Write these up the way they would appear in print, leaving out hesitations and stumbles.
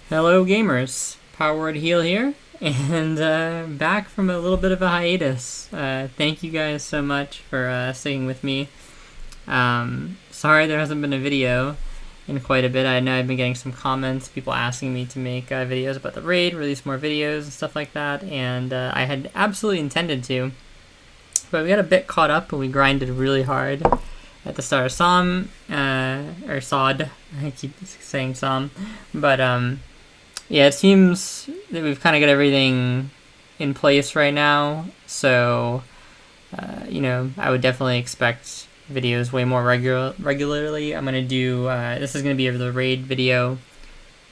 Hello gamers, Power Heal here, and back from a little bit of a hiatus. Thank you guys so much for sticking with me. Sorry there hasn't been a video in quite a bit. I know I've been getting some comments, people asking me to make videos about the raid, release more videos and stuff like that, and I had absolutely intended to, but we got a bit caught up and we grinded really hard at the start of SOM, or SOD, I keep saying SOM, but yeah, it seems that we've kind of got everything in place right now, so, I would definitely expect videos way more regularly. I'm going to do, this is going to be the raid video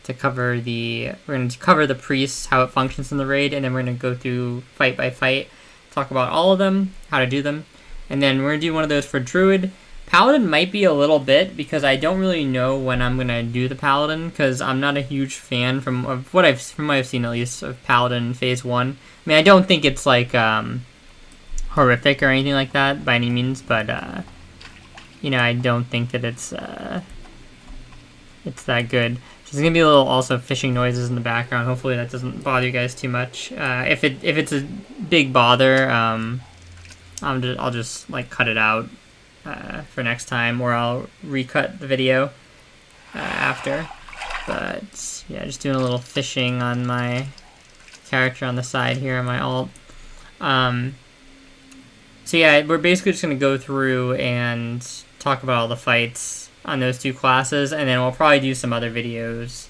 to cover we're going to cover the priests, how it functions in the raid, and then we're going to go through fight by fight, talk about all of them, how to do them, and then we're going to do one of those for Druid. Paladin might be a little bit, because I don't really know when I'm going to do the Paladin, because I'm not a huge fan from what I've seen, at least, of Paladin Phase 1. I mean, I don't think it's, like, horrific or anything like that, by any means, but, I don't think that it's that good. There's going to be a little, also, fishing noises in the background. Hopefully that doesn't bother you guys too much. If it's a big bother, I'll just, like, cut it out for next time, or I'll recut the video after. But yeah, just doing a little fishing on my character on the side here on my alt. So yeah, we're basically just going to go through and talk about all the fights on those two classes, and then we'll probably do some other videos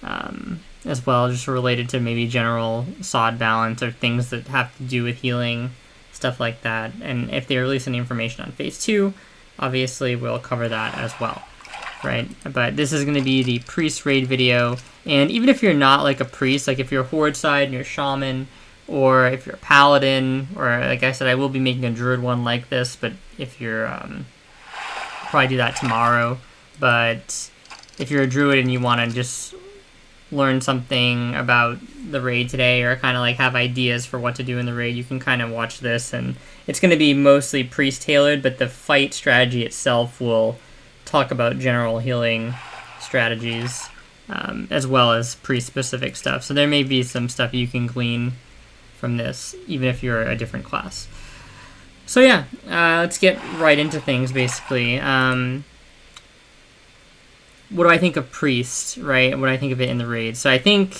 as well, just related to maybe general SOD balance or things that have to do with healing, stuff like that. And if they release any information on Phase 2, obviously we'll cover that as well, right? But this is going to be the priest raid video, and even if you're not like a priest, like if you're a horde side and you're a shaman, or if you're a paladin, or like I said, I will be making a druid one like this, but if you're, probably do that tomorrow, but if you're a druid and you want to just learn something about the raid today, or kind of like have ideas for what to do in the raid, you can kind of watch this, and it's going to be mostly priest tailored, but the fight strategy itself will talk about general healing strategies, as well as priest specific stuff. So there may be some stuff you can glean from this, even if you're a different class. So yeah, let's get right into things, basically. What do I think of priest, right? What do I think of it in the raid? So I think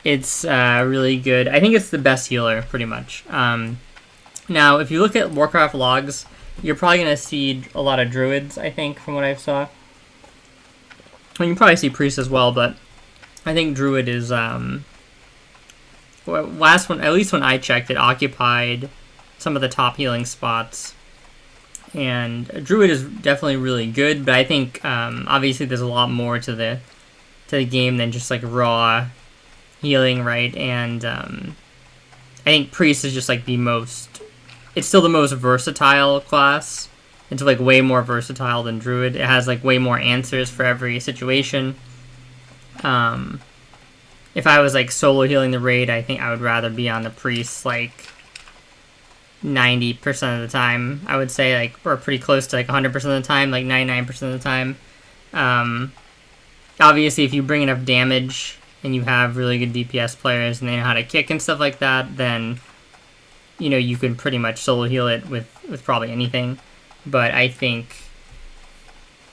it's really good. I think it's the best healer, pretty much. Now, if you look at Warcraft logs, you're probably going to see a lot of druids, I think, from what I saw. And you probably see priests as well, but I think druid is, at least when I checked, it occupied some of the top healing spots. And druid is definitely really good, but I think obviously there's a lot more to the game than just like raw healing, right? And I think priest is just like it's still the most versatile class. It's like way more versatile than druid. It has like way more answers for every situation. If I was like solo healing the raid, I think I would rather be on the priest like 90% of the time, I would say, like, or pretty close to like 100% of the time, like 99% of the time. Obviously, if you bring enough damage and you have really good DPS players and they know how to kick and stuff like that, then you can pretty much solo heal it with probably anything. But I think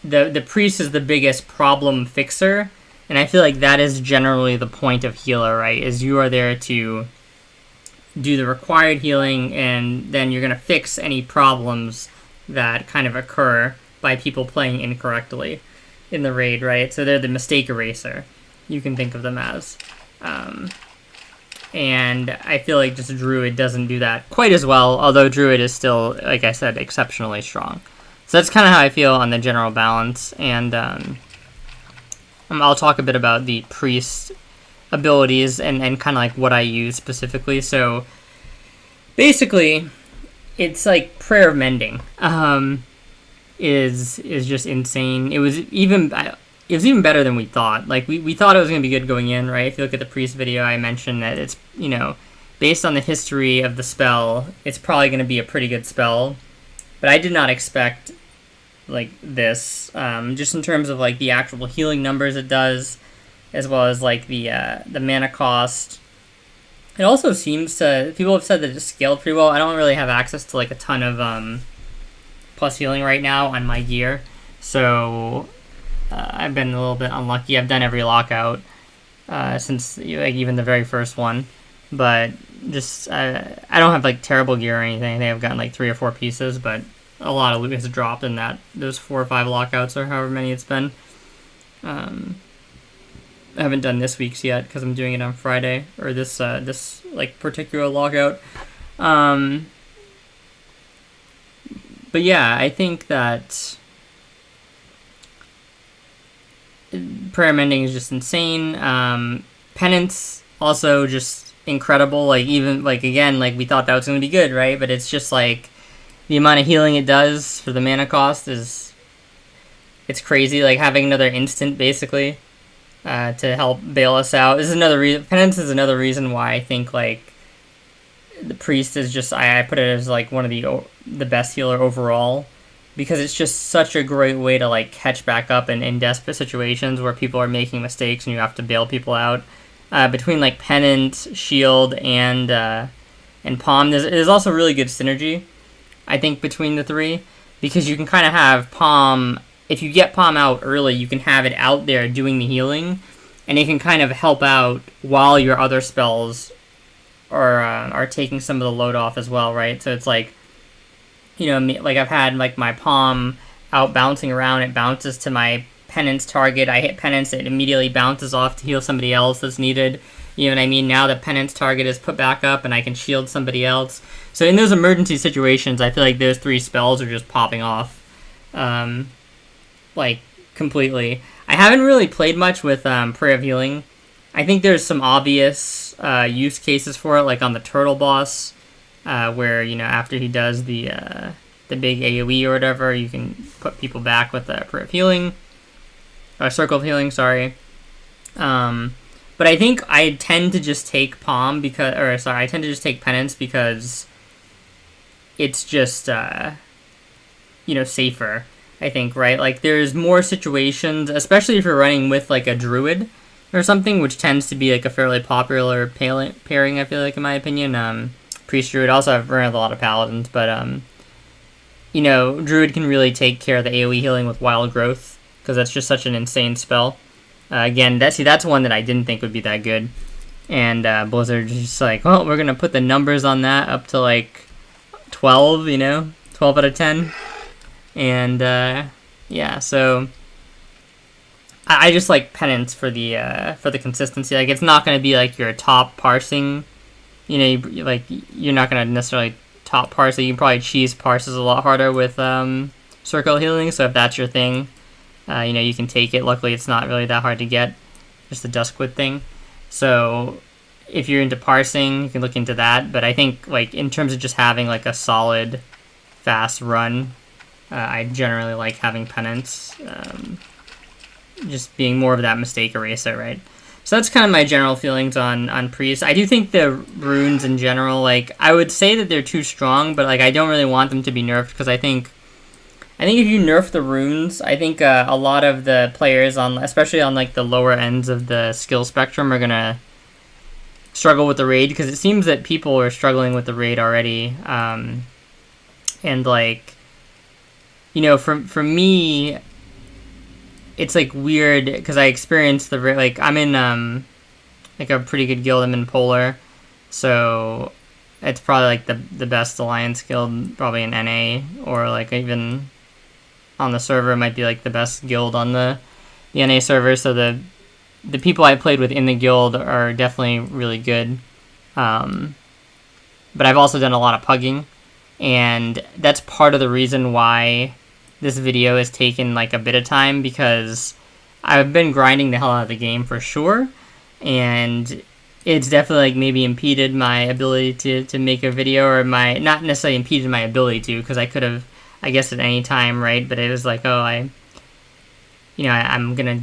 the priest is the biggest problem fixer, and I feel like that is generally the point of healer, right? Is you are there to do the required healing, and then you're going to fix any problems that kind of occur by people playing incorrectly in the raid, right? So they're the mistake eraser, you can think of them as. And I feel like just Druid doesn't do that quite as well, although Druid is still, like I said, exceptionally strong. So that's kind of how I feel on the general balance, and I'll talk a bit about the priest abilities and kind of like what I use specifically. So basically, it's like Prayer of Mending is just insane. It was even better than we thought. Like we thought it was gonna be good going in, right? If you look at the priest video, I mentioned that it's based on the history of the spell, it's probably gonna be a pretty good spell. But I did not expect like this, just in terms of like the actual healing numbers it does. as well as like the mana cost. It also seems to, people have said that it's scaled pretty well. I don't really have access to like a ton of plus healing right now on my gear, so I've been a little bit unlucky. I've done every lockout since like even the very first one, but just I don't have like terrible gear or anything. I think I've gotten like 3 or 4 pieces, but a lot of loot has dropped in those 4 or 5 lockouts or however many it's been. I haven't done this week's yet because I'm doing it on Friday, or this like particular lockout. But yeah, I think that prayer mending is just insane. Penance also just incredible. Like even like again, like we thought that was going to be good, right? But it's just like the amount of healing it does for the mana cost it's crazy. Like having another instant basically. To help bail us out. This is another reason. Penance is another reason why I think like the priest is just. I put it as like one of the best healer overall, because it's just such a great way to like catch back up in desperate situations where people are making mistakes and you have to bail people out. Between like penance, shield, and palm, there's also really good synergy, I think, between the 3, because you can kind of have palm. If you get Palm out early, you can have it out there doing the healing, and it can kind of help out while your other spells are taking some of the load off as well, right? So it's like, you know, like I've had like my Palm out bouncing around, it bounces to my Penance target, I hit Penance, it immediately bounces off to heal somebody else that's needed. You know what I mean? Now the Penance target is put back up, and I can shield somebody else. So in those emergency situations, I feel like those 3 spells are just popping off. Like completely. I haven't really played much with Prayer of Healing. I think there's some obvious use cases for it, like on the Turtle Boss, where, you know, after he does the big AoE or whatever, you can put people back with Prayer of Healing, or Circle of Healing, sorry. But I think I tend to just take Palm I tend to just take Penance because it's just you know, safer. I think, right? Like, there's more situations, especially if you're running with, like, a druid or something, which tends to be, like, a fairly popular pairing, I feel like, in my opinion. Priest-druid. Also, I've run with a lot of paladins, but, you know, druid can really take care of the AoE healing with wild growth, because that's just such an insane spell. Again, that's one that I didn't think would be that good. And Blizzard just like, well, we're going to put the numbers on that up to, like, 12, you know? 12 out of 10. And yeah, so I just like Penance for the consistency. Like, it's not going to be like your top parsing, you know, you're not going to necessarily top parse it. You can probably cheese parses a lot harder with Circle Healing, so if that's your thing, you know, you can take it. Luckily, it's not really that hard to get, just the Duskwood thing. So if you're into parsing, you can look into that. But I think, like, in terms of just having like a solid, fast run, I generally like having Penance, just being more of that mistake eraser, right? So that's kind of my general feelings on Priest. I do think the runes in general, like, I would say that they're too strong, but like I don't really want them to be nerfed, because I think if you nerf the runes, I think a lot of the players, especially on like the lower ends of the skill spectrum, are gonna struggle with the raid, because it seems that people are struggling with the raid already, and like, you know, for me, it's like weird because I experienced like, I'm in like a pretty good guild. I'm in Polar, so it's probably like the best alliance guild probably in NA, or like even on the server it might be like the best guild on the NA server. So the people I played with in the guild are definitely really good, but I've also done a lot of pugging, and that's part of the reason why this video has taken like a bit of time, because I've been grinding the hell out of the game for sure, and it's definitely like maybe impeded my ability to make a video, or not necessarily impeded my ability to, because I could have, I guess, at any time, right? But it was like, oh, I'm gonna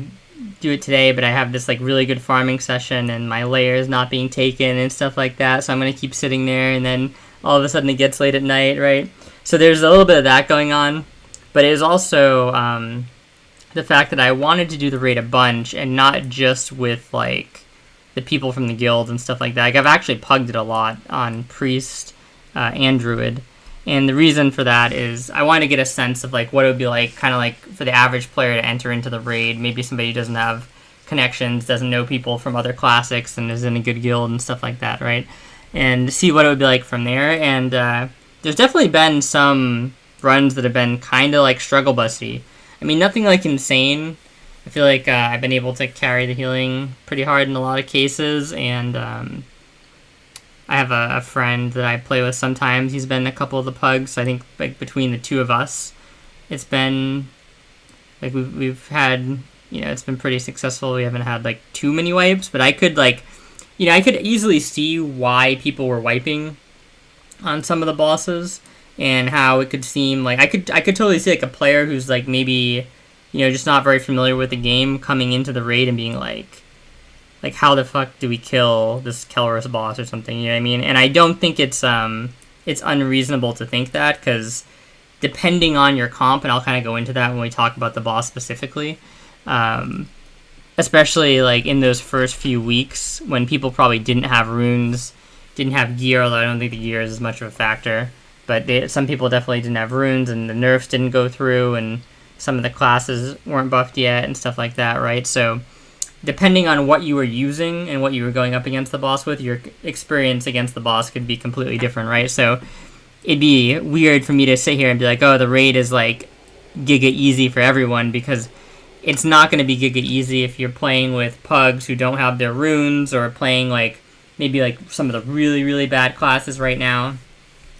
do it today, but I have this like really good farming session and my layer is not being taken and stuff like that, so I'm gonna keep sitting there, and then all of a sudden it gets late at night, right? So there's a little bit of that going on. But it is also the fact that I wanted to do the raid a bunch and not just with like the people from the guild and stuff like that. Like, I've actually pugged it a lot on Priest and Druid. And the reason for that is I want to get a sense of like what it would be like, kind of like for the average player to enter into the raid. Maybe somebody who doesn't have connections, doesn't know people from other classics, and is in a good guild and stuff like that, right? And see what it would be like from there. And there's definitely been some runs that have been kind of like struggle busty. I mean, nothing like insane. I feel like I've been able to carry the healing pretty hard in a lot of cases, and I have a friend that I play with sometimes. He's been a couple of the pugs. So I think like between the two of us, it's been like we've had, you know, it's been pretty successful. We haven't had like too many wipes, but I could like, you know, I could easily see why people were wiping on some of the bosses and how it could seem like I could totally see like a player who's like maybe, you know, just not very familiar with the game coming into the raid and being like how the fuck do we kill this Kelris boss or something, you know what I mean? And I don't think it's unreasonable to think that, because depending on your comp, and I'll kind of go into that when we talk about the boss specifically, especially like in those first few weeks when people probably didn't have runes, didn't have gear, although I don't think the gear is as much of a factor, but some people definitely didn't have runes, and the nerfs didn't go through, and some of the classes weren't buffed yet and stuff like that, right? So depending on what you were using and what you were going up against the boss with, your experience against the boss could be completely different, right? So it'd be weird for me to sit here and be like, oh, the raid is like giga easy for everyone, because it's not going to be giga easy if you're playing with pugs who don't have their runes, or playing like maybe like some of the really, really bad classes right now.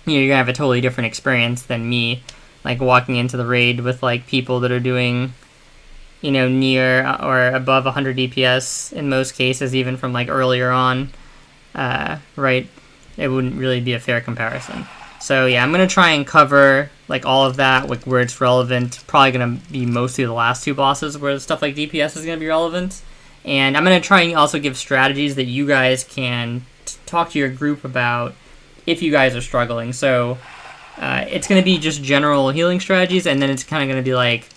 You know, you're going to have a totally different experience than me, like walking into the raid with like people that are doing, you know, near or above 100 DPS in most cases, even from like earlier on, right? It wouldn't really be a fair comparison. So yeah, I'm going to try and cover like all of that, like where it's relevant. Probably going to be mostly the last two bosses where stuff like DPS is going to be relevant. And I'm going to try and also give strategies that you guys can talk to your group about if you guys are struggling. So it's going to be just general healing strategies, and then it's kind of going to be like,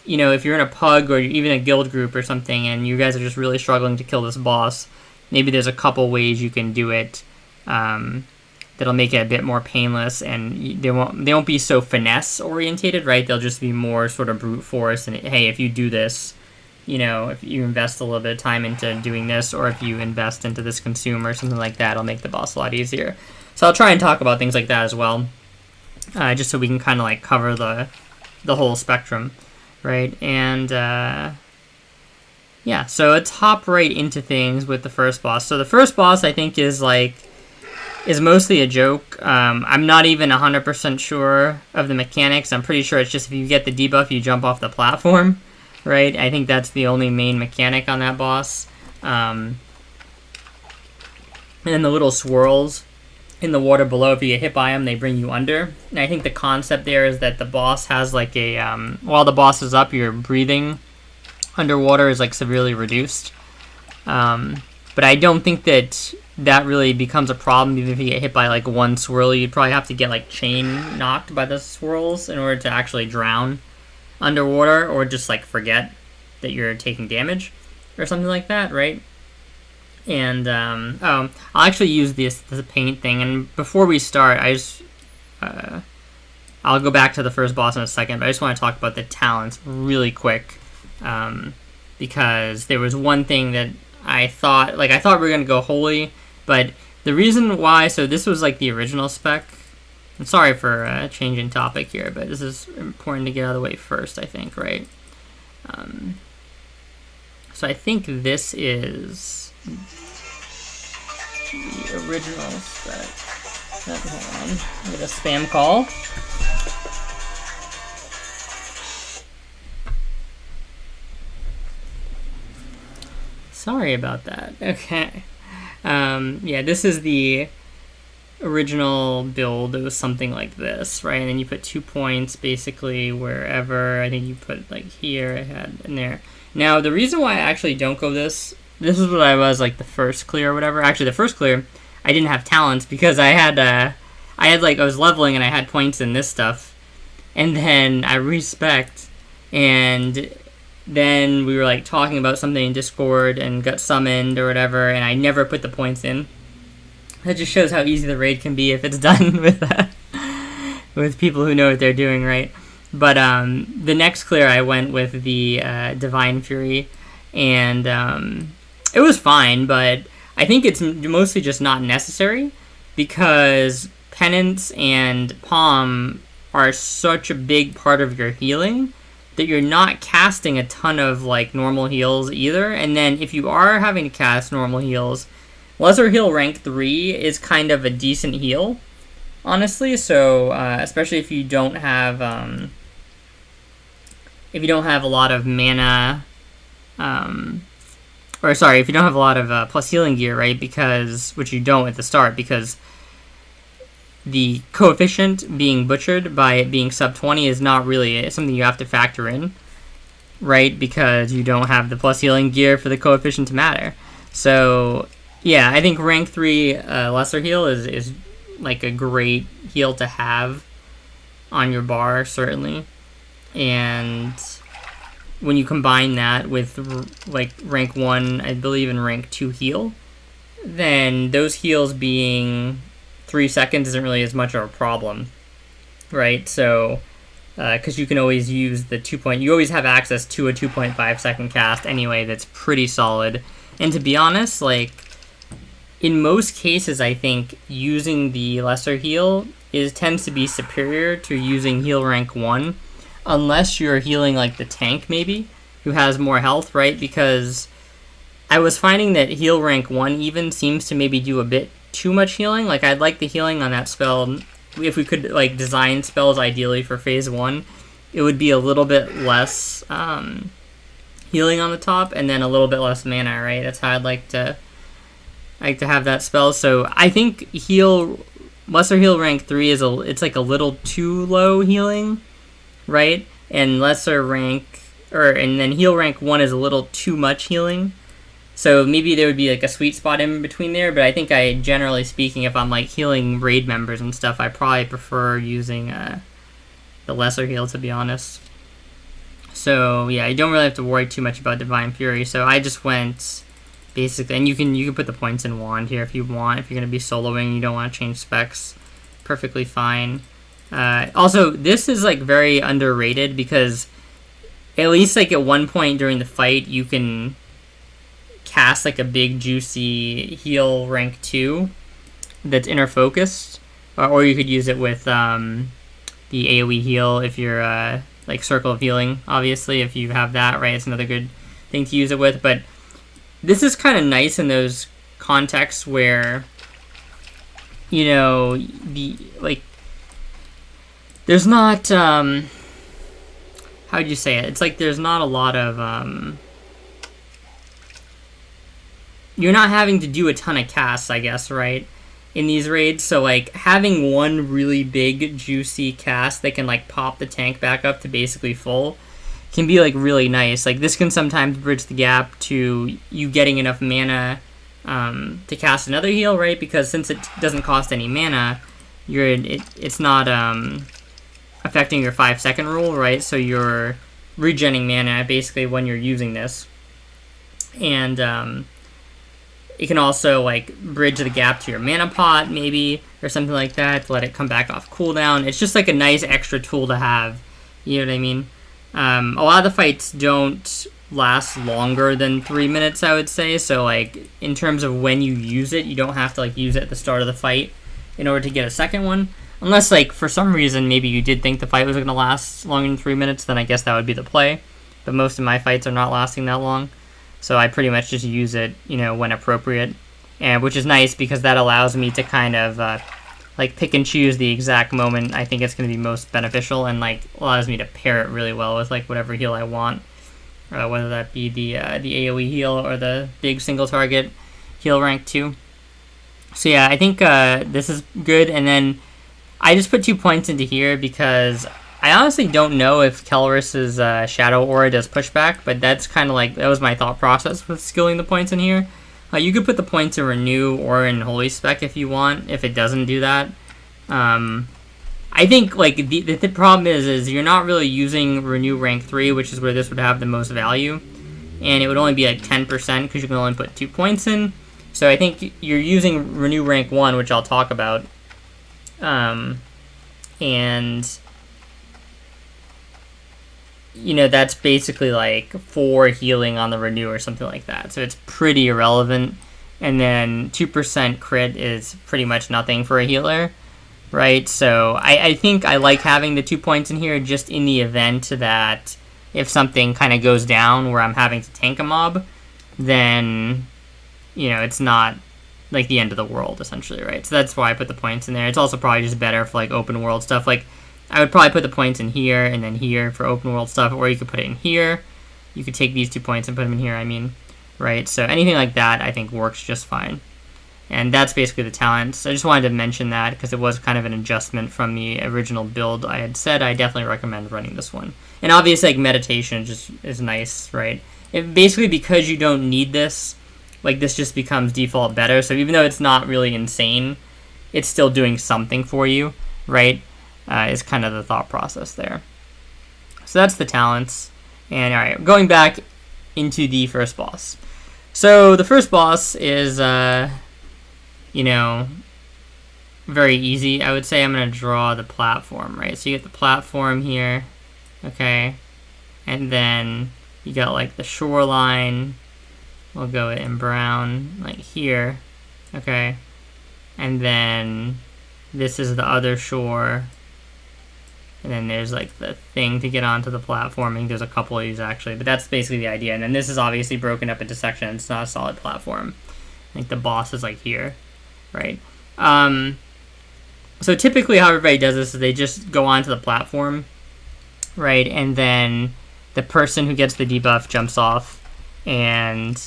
you know, if you're in a pug or even a guild group or something and you guys are just really struggling to kill this boss, maybe there's a couple ways you can do it that'll make it a bit more painless, and they won't be so finesse orientated, right? They'll just be more sort of brute force, and hey, if you do this, you know, if you invest a little bit of time into doing this, or if you invest into this consumer or something like that, it'll make the boss a lot easier. So I'll try and talk about things like that as well, just so we can kind of like cover the whole spectrum. Right, and yeah, so let's hop right into things with the first boss. So the first boss, I think, is mostly a joke. I'm not even 100% sure of the mechanics. I'm pretty sure it's just if you get the debuff, you jump off the platform, right? I think that's the only main mechanic on that boss. And then the little swirls in the water below, if you get hit by them, they bring you under. And I think the concept there is that the boss has like a while the boss is up, your breathing underwater is like severely reduced. But I don't think that really becomes a problem. Even if you get hit by like one swirl, you'd probably have to get like chain knocked by the swirls in order to actually drown underwater, or just like forget that you're taking damage or something like that, right? And I'll actually use this paint thing. And before we start, I'll go back to the first boss in a second, but I just want to talk about the talents really quick, because there was one thing that I thought we were gonna go holy, but the reason why. So this was like the original spec. I'm sorry for changing topic here, but this is important to get out of the way first, I think, right? So I think this is the original spec. Hold on. I get a spam call. Sorry about that. Okay. Yeah, this is the original build. It was something like this, right? And then you put 2 points basically wherever. I think you put like here, I had in there. Now, the reason why I actually don't go this is what I was like the first clear or whatever. Actually, the first clear, I didn't have talents because I was leveling and I had points in this stuff, and then I respect, and then we were like talking about something in Discord and got summoned or whatever, and I never put the points in. That just shows how easy the raid can be if it's done with people who know what they're doing, right? But the next clear I went with the Divine Fury, and it was fine, but I think it's mostly just not necessary because Penance and Palm are such a big part of your healing that you're not casting a ton of like normal heals either. And then if you are having to cast normal heals, Lesser Heal rank 3 is kind of a decent heal, honestly. So especially if you don't have a lot of mana, if you don't have a lot of plus healing gear, right? Which you don't at the start, because the coefficient being butchered by it being sub 20 is not really something you have to factor in, right? Because you don't have the plus healing gear for the coefficient to matter. So, yeah, I think rank 3 Lesser Heal is like a great heal to have on your bar, certainly. And when you combine that with like rank 1, I believe, and rank 2 heal, then those heals being 3 seconds isn't really as much of a problem, right? So, because you can always use the 2 point, you always have access to a 2.5 second cast anyway that's pretty solid. And to be honest, like, in most cases, I think using the Lesser Heal tends to be superior to using heal rank 1, unless you're healing like the tank maybe, who has more health, right? Because I was finding that heal rank 1 even seems to maybe do a bit too much healing. Like, I'd like the healing on that spell, if we could like design spells ideally for phase 1, it would be a little bit less healing on the top and then a little bit less mana, right? That's how I'd like to have that spell. So I think Lesser Heal rank 3 it's like a little too low healing, right? And and then heal rank 1 is a little too much healing. So maybe there would be like a sweet spot in between there, but I think generally speaking, if I'm like healing raid members and stuff, I probably prefer using the Lesser Heal, to be honest. So yeah, you don't really have to worry too much about Divine Fury. So I just went basically, and you can put the points in Wand here if you want. If you're gonna be soloing, you don't want to change specs, perfectly fine. Also, this is like very underrated because at least like at one point during the fight, you can cast like a big juicy heal rank 2 that's inner focused, or you could use it with the AoE heal if you're like Circle of Healing, obviously, if you have that, right? It's another good thing to use it with. But this is kind of nice in those contexts where, you know, there's not how would you say it? It's like there's not a lot of you're not having to do a ton of casts, I guess, right, in these raids. So, like, having one really big, juicy cast that can, like, pop the tank back up to basically full can be, like, really nice. Like, this can sometimes bridge the gap to you getting enough mana to cast another heal, right? Because since it doesn't cost any mana, it's not affecting your 5-second rule, right? So you're regenning mana, basically, when you're using this. And, it can also, like, bridge the gap to your mana pot, maybe, or something like that, to let it come back off cooldown. It's just, like, a nice extra tool to have, you know what I mean? A lot of the fights don't last longer than 3 minutes, I would say, so, like, in terms of when you use it, you don't have to, like, use it at the start of the fight in order to get a second one. Unless, like, for some reason, maybe you did think the fight was going to last longer than 3 minutes, then I guess that would be the play. But most of my fights are not lasting that long. So I pretty much just use it, you know, when appropriate, and which is nice because that allows me to kind of like pick and choose the exact moment I think it's going to be most beneficial, and like allows me to pair it really well with like whatever heal I want, whether that be the AoE heal or the big single target heal rank 2. So yeah, I think this is good, and then I just put 2 points into here because I honestly don't know if Kelris's Shadow Aura does pushback, but that's kind of like, that was my thought process with skilling the points in here. You could put the points in Renew or in Holy Spec if you want, if it doesn't do that. I I think like the problem is you're not really using Renew rank 3, which is where this would have the most value, and it would only be like 10% because you can only put 2 points in. So I think you're using Renew rank 1, which I'll talk about, and you know, that's basically like 4 healing on the Renew or something like that. So it's pretty irrelevant. And then 2% crit is pretty much nothing for a healer, right? So I think I like having the 2 points in here just in the event that if something kind of goes down where I'm having to tank a mob, then, you know, it's not like the end of the world, essentially, right? So that's why I put the points in there. It's also probably just better for like open world stuff. Like, I would probably put the points in here and then here for open world stuff, or you could put it in here. You could take these 2 points and put them in here, I mean, right? So anything like that I think works just fine. And that's basically the talents. I just wanted to mention that because it was kind of an adjustment from the original build I had said. I definitely recommend running this one. And obviously, like, meditation just is nice, right? It basically, because you don't need this, like, this just becomes default better. So even though it's not really insane, it's still doing something for you, right? Is kind of the thought process there. So that's the talents. And all right, going back into the first boss. So the first boss is, you know, very easy. I would say I'm going to draw the platform, right? So you get the platform here, okay? And then you got like the shoreline. We'll go in brown, like here, okay? And then this is the other shore. And then there's like the thing to get onto the platform. I think there's a couple of these actually, but that's basically the idea. And then this is obviously broken up into sections. It's not a solid platform. I think the boss is like here, right? So typically how everybody does this is they just go onto the platform, right? And then the person who gets the debuff jumps off, and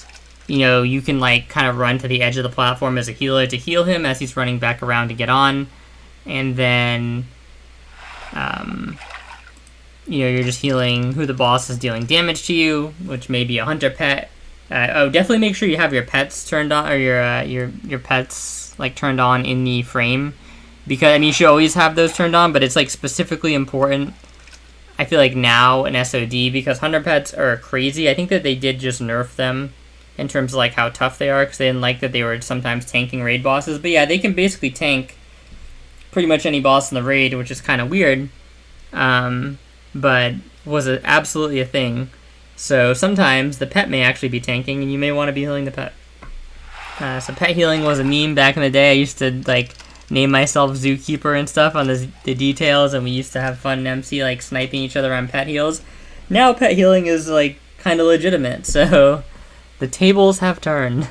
you know, you can like kind of run to the edge of the platform as a healer to heal him as he's running back around to get on. And then you know, you're just healing who the boss is dealing damage to you, which may be a hunter pet. Oh, definitely make sure you have your pets turned on, or your pets like turned on in the frame, because I mean you should always have those turned on, but it's like specifically important, I feel like, now in SOD, because hunter pets are crazy. I think that they did just nerf them in terms of like how tough they are, because they didn't like that they were sometimes tanking raid bosses. But yeah, they can basically tank pretty much any boss in the raid, which is kind of weird, but was absolutely a thing. So sometimes the pet may actually be tanking, and you may want to be healing the pet. So pet healing was a meme back in the day. I used to like name myself Zookeeper and stuff on the details, and we used to have fun in MC like sniping each other on pet heals. Now pet healing is like kind of legitimate, so the tables have turned.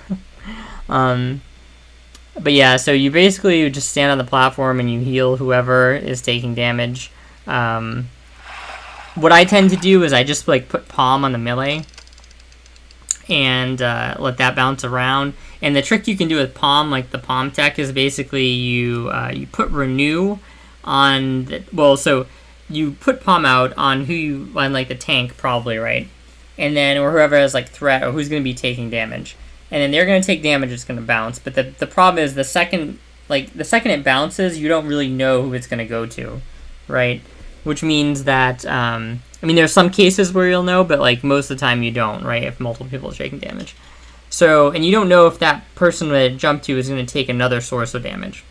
But yeah, so you basically just stand on the platform and you heal whoever is taking damage. What I tend to do is I just like put palm on the melee and let that bounce around. And the trick you can do with palm, like the palm tech, is basically you put renew on so you put palm out on like the tank probably, right? And then or whoever has like threat or who's going to be taking damage. And then they're going to take damage, it's going to bounce. But the problem is the second it bounces, you don't really know who it's going to go to, right? Which means that, I mean, there's some cases where you'll know, but like most of the time you don't, right? If multiple people are taking damage. So, and you don't know if that person that it jumped to is going to take another source of damage.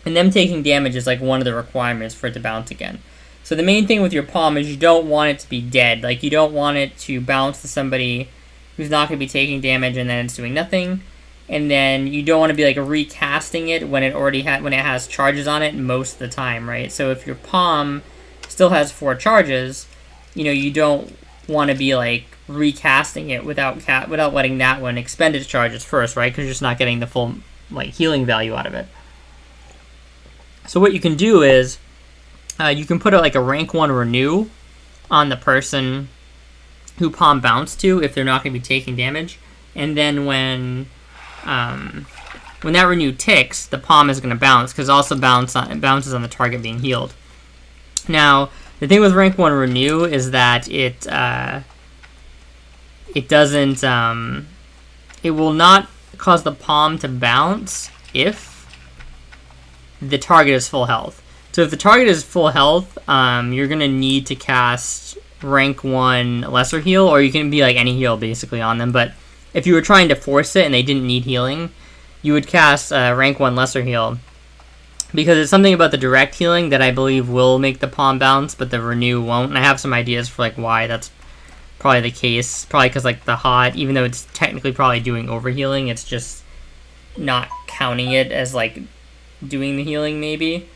And them taking damage is like one of the requirements for it to bounce again. So the main thing with your palm is you don't want it to be dead. Like you don't want it to bounce to somebody who's not going to be taking damage and then it's doing nothing. And then you don't want to be like recasting it when it has charges on it most of the time, right? So if your palm still has 4 charges, you know, you don't want to be like recasting it without letting that one expend its charges first, right? Because you're just not getting the full like healing value out of it. So what you can do is you can put like a rank 1 renew on the person who palm bounced to if they're not going to be taking damage, and then when that renew ticks, the palm is going to bounce because it also bounces on the target being healed. Now the thing with rank 1 renew is that it doesn't it will not cause the palm to bounce if the target is full health. So if the target is full health, you're going to need to cast rank 1 lesser heal, or you can be like any heal basically on them. But if you were trying to force it and they didn't need healing, you would cast rank 1 lesser heal. Because it's something about the direct healing that I believe will make the palm bounce, but the renew won't. And I have some ideas for like why that's probably the case. Probably because like the hot, even though it's technically probably doing overhealing, it's just not counting it as like doing the healing maybe.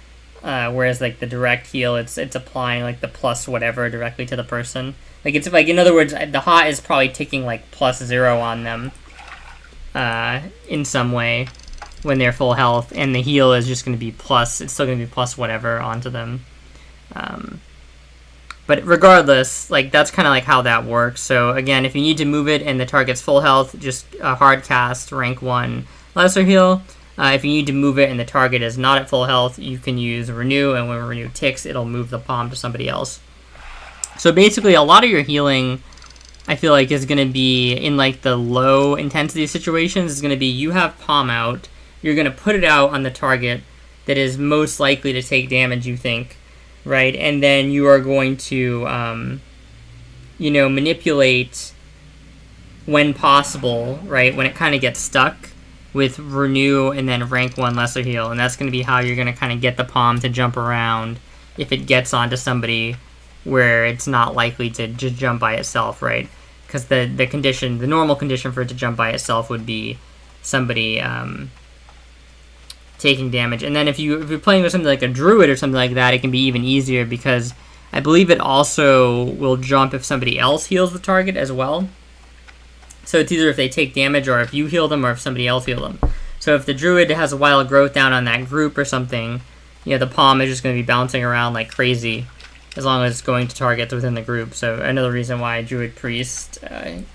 Whereas like the direct heal, it's applying like the plus whatever directly to the person. Like it's like, in other words, the hot is probably taking like +0 on them in some way when they're full health, and the heal is just going to be plus. It's still going to be plus whatever onto them. But regardless, like that's kind of like how that works. So again, if you need to move it and the target's full health, just hard cast rank 1 lesser heal. If you need to move it and the target is not at full health, you can use renew, and when renew ticks, it'll move the palm to somebody else. So basically, a lot of your healing, I feel like, is going to be in like the low intensity situations. Is going to be you have palm out, you're going to put it out on the target that is most likely to take damage, you think, right? And then you are going to, manipulate when possible, right? When it kind of gets stuck, with renew and then rank 1 lesser heal, and that's going to be how you're going to kind of get the palm to jump around if it gets onto somebody where it's not likely to just jump by itself, right? Because the normal condition for it to jump by itself would be somebody taking damage. And then if you're playing with something like a druid or something like that, it can be even easier, because I believe it also will jump if somebody else heals the target as well. So it's either if they take damage, or if you heal them, or if somebody else heal them. So if the druid has a wild growth down on that group or something, the palm is just going to be bouncing around like crazy, as long as it's going to targets within the group. So another reason why druid priest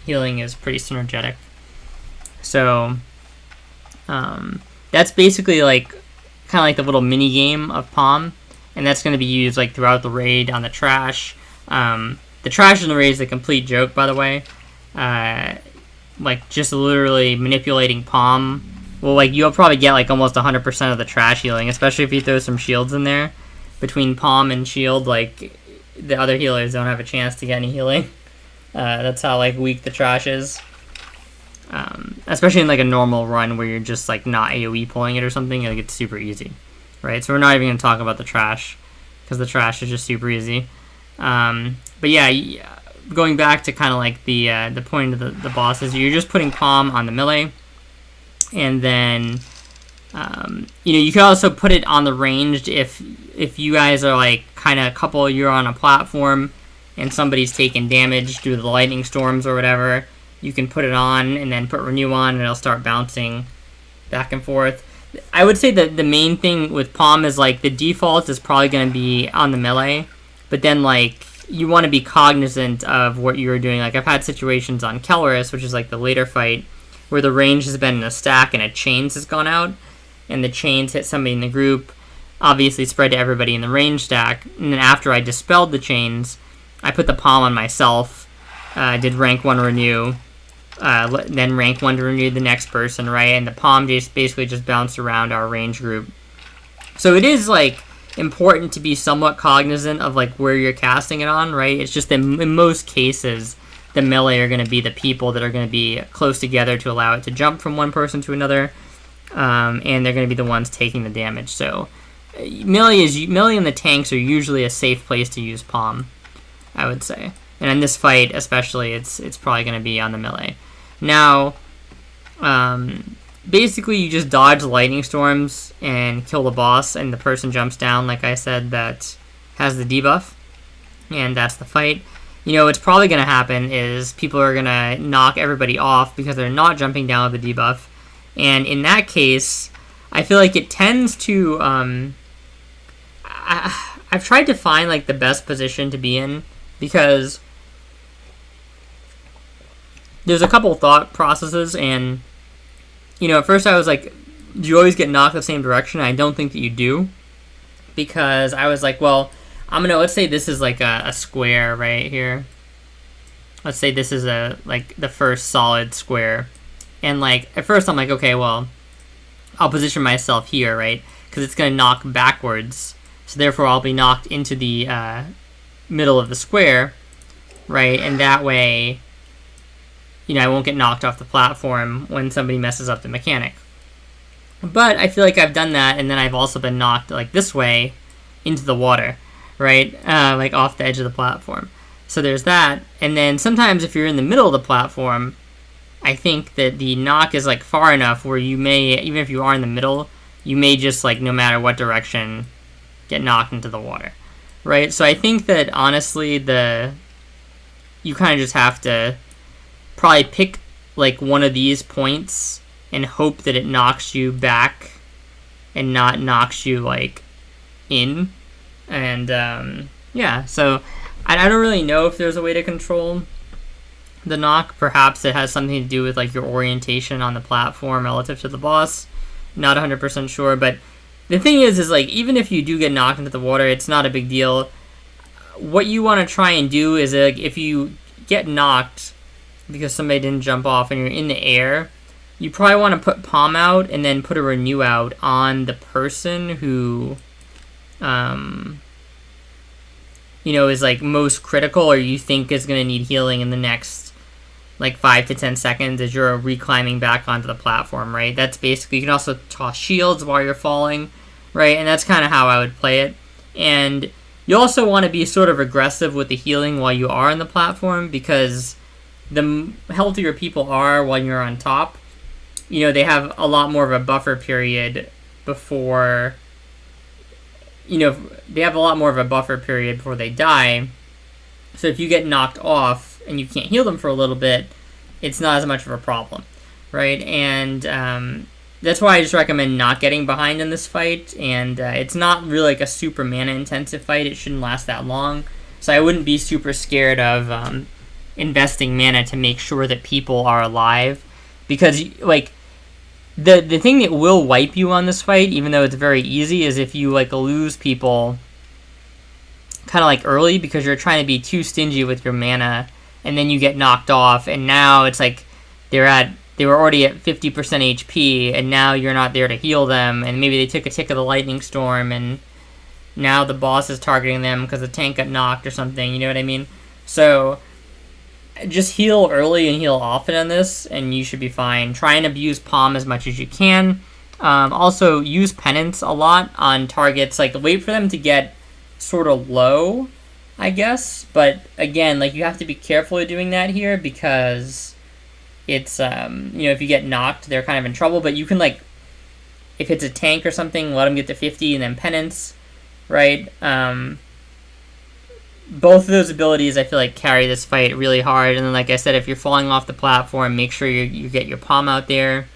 healing is pretty synergetic. So that's basically like kind of like the little mini game of palm, and that's going to be used like throughout the raid on the trash. The trash in the raid is a complete joke, by the way. Like just literally manipulating palm. Well, like you'll probably get like almost 100% of the trash healing, especially if you throw some shields in there. Between palm and shield, like the other healers don't have a chance to get any healing. That's how like weak the trash is. Especially in like a normal run where you're just like not AoE pulling it or something, like it's super easy, right? So we're not even going to talk about the trash, because the trash is just super easy. But yeah, going back to kind of like the point of the bosses, you're just putting palm on the melee, and then you can also put it on the ranged if you guys are like kind of a couple, you're on a platform and somebody's taking damage due to the lightning storms or whatever. You can put it on and then put renew on, and it'll start bouncing back and forth. I would say that the main thing with palm is like the default is probably going to be on the melee, but then like you want to be cognizant of what you're doing. Like I've had situations on Kelris, which is like the later fight, where the range has been in a stack and a chains has gone out, and the chains hit somebody in the group, obviously spread to everybody in the range stack, and then after I dispelled the chains, I put the palm on myself, did rank 1 renew, then rank 1 to renew the next person, right? And the palm just basically just bounced around our range group. So it is like important to be somewhat cognizant of like where you're casting it on, right? It's just that in most cases, the melee are going to be the people that are going to be close together to allow it to jump from one person to another, and they're going to be the ones taking the damage. So melee and the tanks are usually a safe place to use palm, I would say. And in this fight especially, it's probably going to be on the melee. Now, basically you just dodge lightning storms and kill the boss, and the person jumps down, like I said, that has the debuff, and that's the fight. What's probably going to happen is people are going to knock everybody off because they're not jumping down with the debuff, and in that case, I feel like it tends to, I've tried to find like the best position to be in, because there's a couple thought processes, and at first I was like, do you always get knocked the same direction? I don't think that you do, because I was like, well, let's say this is like a square right here. Let's say this is like the first solid square, and like at first I'm like, okay, well, I'll position myself here, right? Because it's gonna knock backwards So therefore, I'll be knocked into the middle of the square, right? And that way, I won't get knocked off the platform when somebody messes up the mechanic. But I feel like I've done that, and then I've also been knocked like this way into the water, right? Like off the edge of the platform. So there's that. And then sometimes if you're in the middle of the platform, I think that the knock is like far enough where you may, even if you are in the middle, you may just like no matter what direction get knocked into the water, right? So I think that honestly you kind of just have to probably pick like one of these points and hope that it knocks you back and not knocks you like in. And yeah, so I don't really know if there's a way to control the knock. Perhaps it has something to do with like your orientation on the platform relative to the boss. Not 100% sure, but the thing is like even if you do get knocked into the water, it's not a big deal. What you want to try and do is like if you get knocked because somebody didn't jump off and you're in the air, you probably want to put palm out and then put a renew out on the person who is like most critical or you think is going to need healing in the next like 5 to 10 seconds as you're reclimbing back onto the platform, right? That's basically, you can also toss shields while you're falling, right? And that's kind of how I would play it. And you also want to be sort of aggressive with the healing while you are on the platform, because the healthier people are when you're on top, they have a lot more of a buffer period before, they have a lot more of a buffer period before they die. So if you get knocked off and you can't heal them for a little bit, it's not as much of a problem, right? And that's why I just recommend not getting behind in this fight. And it's not really like a super mana intensive fight. It shouldn't last that long. So I wouldn't be super scared of investing mana to make sure that people are alive. Because like the thing that will wipe you on this fight, even though it's very easy, is if you like lose people kind of like early because you're trying to be too stingy with your mana, and then you get knocked off, and now it's like they were already at 50% HP, and now you're not there to heal them, and maybe they took a tick of the lightning storm, and now the boss is targeting them because the tank got knocked or something, you know what I mean? So just heal early and heal often on this, and you should be fine. Try and abuse palm as much as you can. Also, use penance a lot on targets. Like, wait for them to get sort of low, I guess. But, again, like, you have to be careful of doing that here because it's, if you get knocked, they're kind of in trouble. But you can, like, if it's a tank or something, let them get to 50 and then penance, right? Both of those abilities, I feel like, carry this fight really hard. And then, like I said, if you're falling off the platform, make sure you get your palm out there.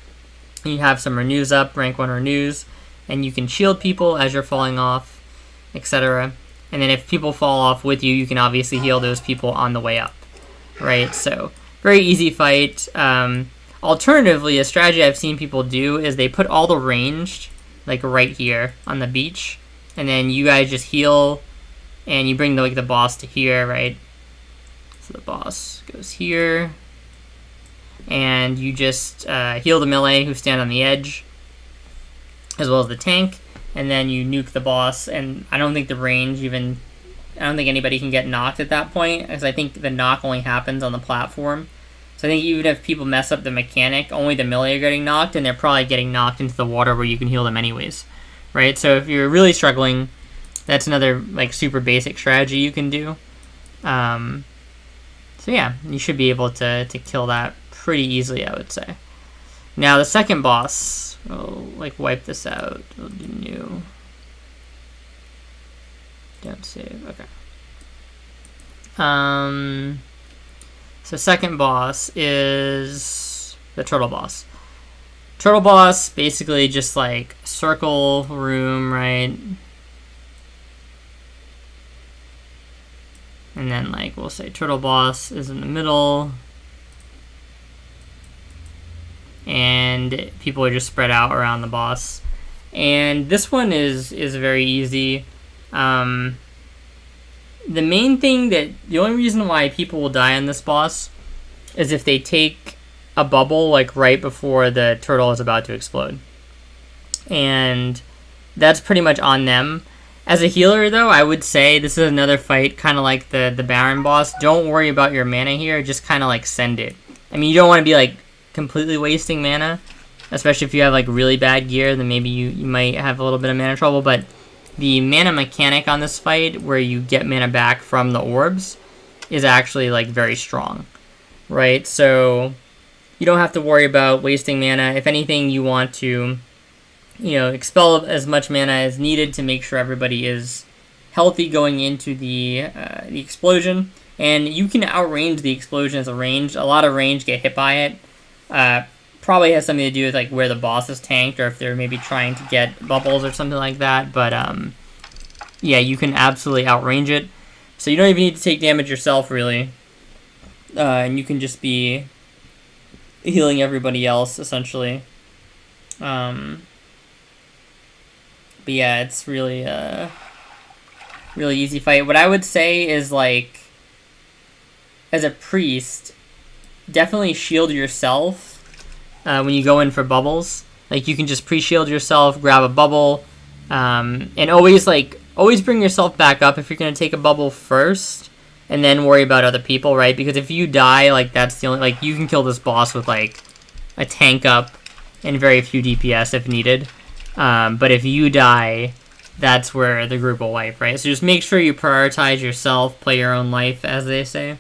You have some renews up, rank 1 renews, and you can shield people as you're falling off, etc. And then if people fall off with you, you can obviously heal those people on the way up, right? So, very easy fight. Alternatively, a strategy I've seen people do is they put all the ranged, like, right here on the beach, and then you guys just heal. And you bring the boss to here, right? So the boss goes here. And you just heal the melee who stand on the edge, as well as the tank. And then you nuke the boss. And I don't think the range even... I don't think anybody can get knocked at that point, because I think the knock only happens on the platform. So I think even if people mess up the mechanic, only the melee are getting knocked, and they're probably getting knocked into the water where you can heal them anyways, right? So if you're really struggling... That's another like super basic strategy you can do. So yeah, you should be able to kill that pretty easily, I would say. Now the second boss, we'll like wipe this out. We'll do new. Don't save. Okay. So second boss is the turtle boss. Turtle boss basically just like circle room, right? And then, like, we'll say turtle boss is in the middle. And people are just spread out around the boss. And this one is very easy. The main thing the only reason why people will die on this boss is if they take a bubble, like, right before the turtle is about to explode. And that's pretty much on them. As a healer, though, I would say this is another fight, kind of like the Baron boss. Don't worry about your mana here. Just kind of like send it. I mean, you don't want to be like completely wasting mana, especially if you have like really bad gear. Then maybe you might have a little bit of mana trouble. But the mana mechanic on this fight, where you get mana back from the orbs, is actually like very strong, right? So you don't have to worry about wasting mana. If anything, you want to, expel as much mana as needed to make sure everybody is healthy going into the explosion. And you can outrange the explosion as a range. A lot of range get hit by it. Probably has something to do with like where the boss is tanked, or if they're maybe trying to get bubbles or something like that. But yeah, you can absolutely outrange it. So you don't even need to take damage yourself, really. And you can just be healing everybody else, essentially. But yeah, it's really really easy fight. What I would say is, like, as a priest, definitely shield yourself when you go in for bubbles. Like, you can just pre-shield yourself, grab a bubble, and always bring yourself back up if you're going to take a bubble first, and then worry about other people, right? Because if you die, like, that's the only, like, you can kill this boss with, like, a tank up and very few DPS if needed. But if you die, that's where the group will wipe, right? So just make sure you prioritize yourself, play your own life, as they say,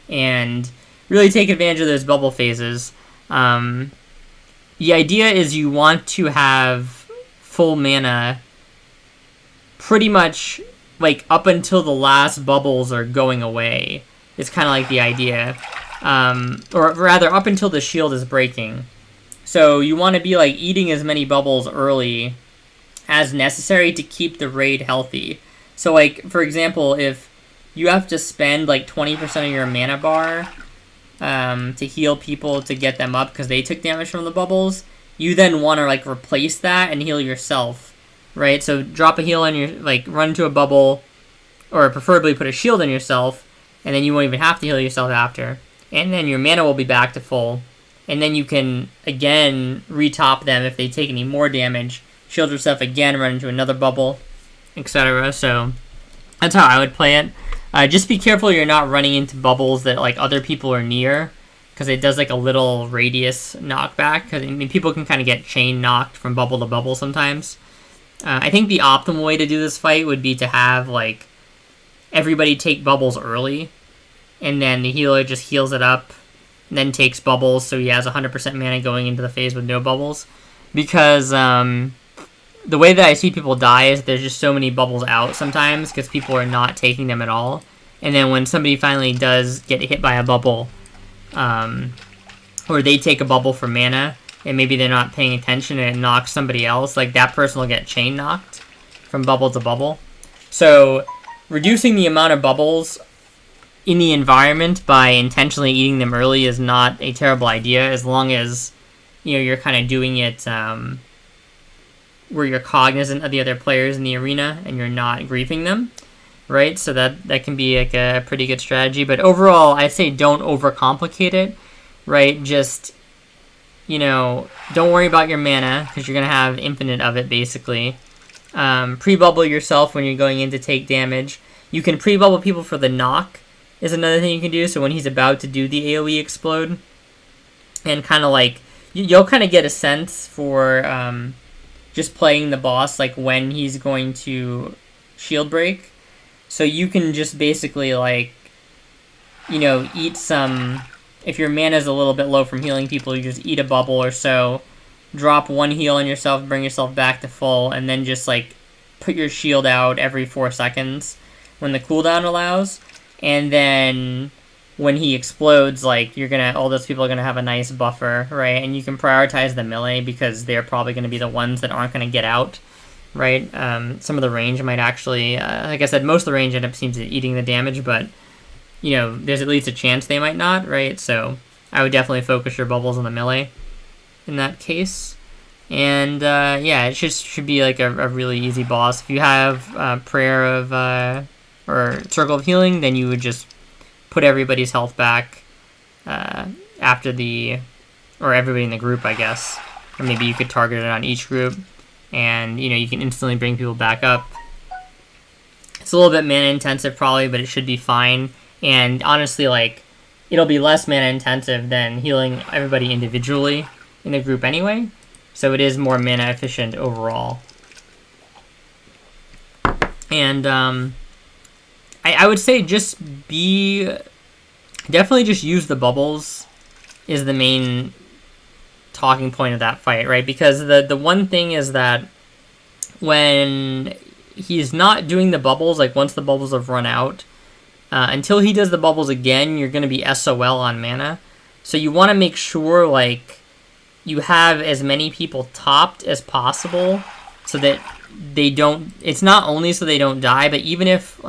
and really take advantage of those bubble phases. The idea is you want to have full mana pretty much, like, up until the last bubbles are going away. It's kind of like the idea. Or rather, up until the shield is breaking. So you want to be, like, eating as many bubbles early as necessary to keep the raid healthy. So, like, for example, if you have to spend, like, 20% of your mana bar to heal people to get them up because they took damage from the bubbles, you then want to, like, replace that and heal yourself, right? So drop a heal on your, like, run into a bubble, or preferably put a shield on yourself, and then you won't even have to heal yourself after. And then your mana will be back to full. And then you can, again, retop them if they take any more damage, shield yourself again, run into another bubble, etc. So that's how I would play it. Just be careful you're not running into bubbles that, like, other people are near, because it does, like, a little radius knockback. Because, I mean, people can kind of get chain knocked from bubble to bubble sometimes. I think the optimal way to do this fight would be to have, like, everybody take bubbles early, and then the healer just heals it up, and then takes bubbles, so he has 100% mana going into the phase with no bubbles. Because the way that I see people die is there's just so many bubbles out sometimes, because people are not taking them at all. And then when somebody finally does get hit by a bubble, or they take a bubble for mana, and maybe they're not paying attention and it knocks somebody else, like, that person will get chain knocked from bubble to bubble. So reducing the amount of bubbles in the environment by intentionally eating them early is not a terrible idea, as long as, you're kind of doing it where you're cognizant of the other players in the arena and you're not griefing them, right? So that can be, like, a pretty good strategy. But overall, I say don't overcomplicate it, right? Just, don't worry about your mana, because you're going to have infinite of it, basically. Pre-bubble yourself when you're going in to take damage. You can pre-bubble people for the knock, is another thing you can do. So when he's about to do the AoE explode, and kind of, like, you'll kind of get a sense for just playing the boss, like, when he's going to shield break. So you can just basically, like, eat some, if your mana's a little bit low from healing people, you just eat a bubble or so, drop one heal on yourself, bring yourself back to full, and then just, like, put your shield out every 4 seconds when the cooldown allows. And then when he explodes, like, all those people are gonna have a nice buffer, right? And you can prioritize the melee, because they're probably gonna be the ones that aren't gonna get out, right? Some of the range might actually, like I said, most of the range seems to be eating the damage, but, there's at least a chance they might not, right? So I would definitely focus your bubbles on the melee in that case. And, yeah, it should be, like, a really easy boss. If you have Prayer of, or Circle of Healing, then you would just put everybody's health back after or everybody in the group, I guess. Or maybe you could target it on each group, and, you can instantly bring people back up. It's a little bit mana intensive probably, but it should be fine. And honestly, like, it'll be less mana intensive than healing everybody individually in a group anyway. So it is more mana efficient overall. And I would say definitely just use the bubbles is the main talking point of that fight, right? Because the one thing is that when he's not doing the bubbles, like once the bubbles have run out, until he does the bubbles again, you're going to be SOL on mana. So you want to make sure like you have as many people topped as possible so that they don't, it's not only so they don't die, but even if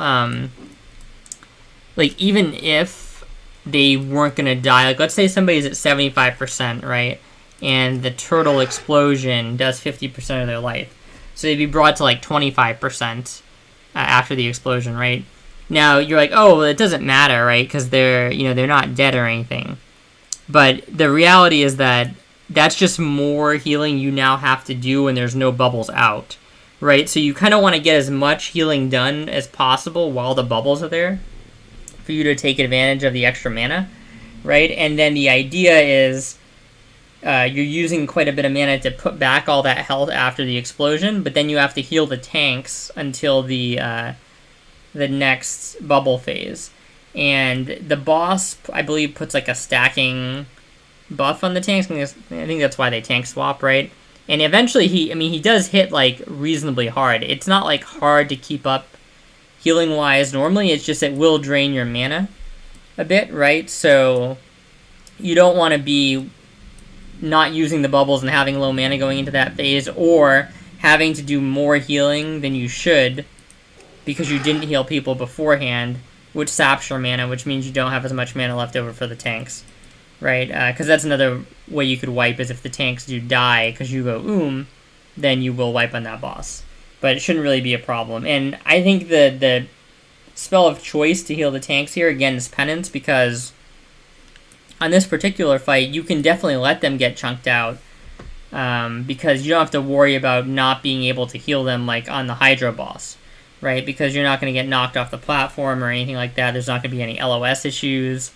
even if they weren't going to die, like let's say somebody's at 75%, right? And the turtle explosion does 50% of their life. So they'd be brought to like 25% after the explosion, right? Now you're like, oh, well, it doesn't matter, right? Because they're not dead or anything. But the reality is that that's just more healing you now have to do when there's no bubbles out, right? So you kind of want to get as much healing done as possible while the bubbles are there for you to take advantage of the extra mana, right? And then the idea is you're using quite a bit of mana to put back all that health after the explosion, but then you have to heal the tanks until the next bubble phase. And the boss, I believe, puts like a stacking buff on the tanks. I think that's why they tank swap, right? And eventually he does hit like reasonably hard. It's not like hard to keep up healing wise normally. It's just it will drain your mana a bit, right? So you don't want to be not using the bubbles and having low mana going into that phase, or having to do more healing than you should because you didn't heal people beforehand, which saps your mana, which means you don't have as much mana left over for the tanks, right? Because that's another way you could wipe, is if the tanks do die because you go then you will wipe on that boss. But it shouldn't really be a problem. And I think the spell of choice to heal the tanks here, again, is Penance, because on this particular fight, you can definitely let them get chunked out, because you don't have to worry about not being able to heal them like on the Hydra boss, right? Because you're not going to get knocked off the platform or anything like that. There's not going to be any LOS issues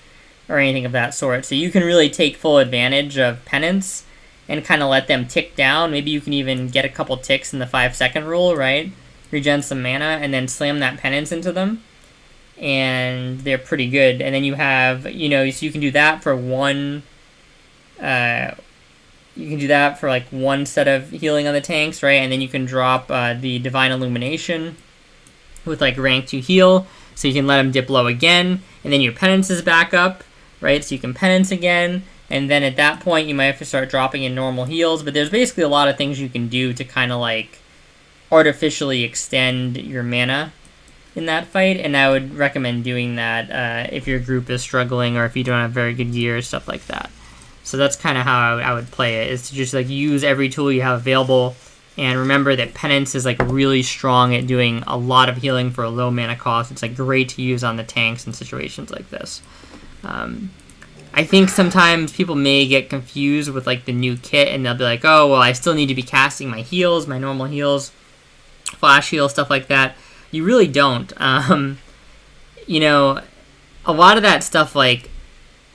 or anything of that sort. So you can really take full advantage of Penance and kind of let them tick down. Maybe you can even get a couple ticks in the 5-second rule, right? Regen some mana and then slam that Penance into them. And they're pretty good. And then you have, so you can do that for one, like one set of healing on the tanks, right? And then you can drop the Divine Illumination with like rank 2 heal, so you can let them dip low again, and then your Penance is back up, right? So you can Penance again, and then at that point you might have to start dropping in normal heals, but there's basically a lot of things you can do to kind of like artificially extend your mana in that fight, and I would recommend doing that if your group is struggling or if you don't have very good gear, stuff like that. So that's kind of how I would play it, is to just like use every tool you have available, and remember that Penance is like really strong at doing a lot of healing for a low mana cost. It's like great to use on the tanks in situations like this. I think sometimes people may get confused with like the new kit, and they'll be like, oh, well, I still need to be casting my heals, my normal heals, flash heal, stuff like that. You really don't. A lot of that stuff, like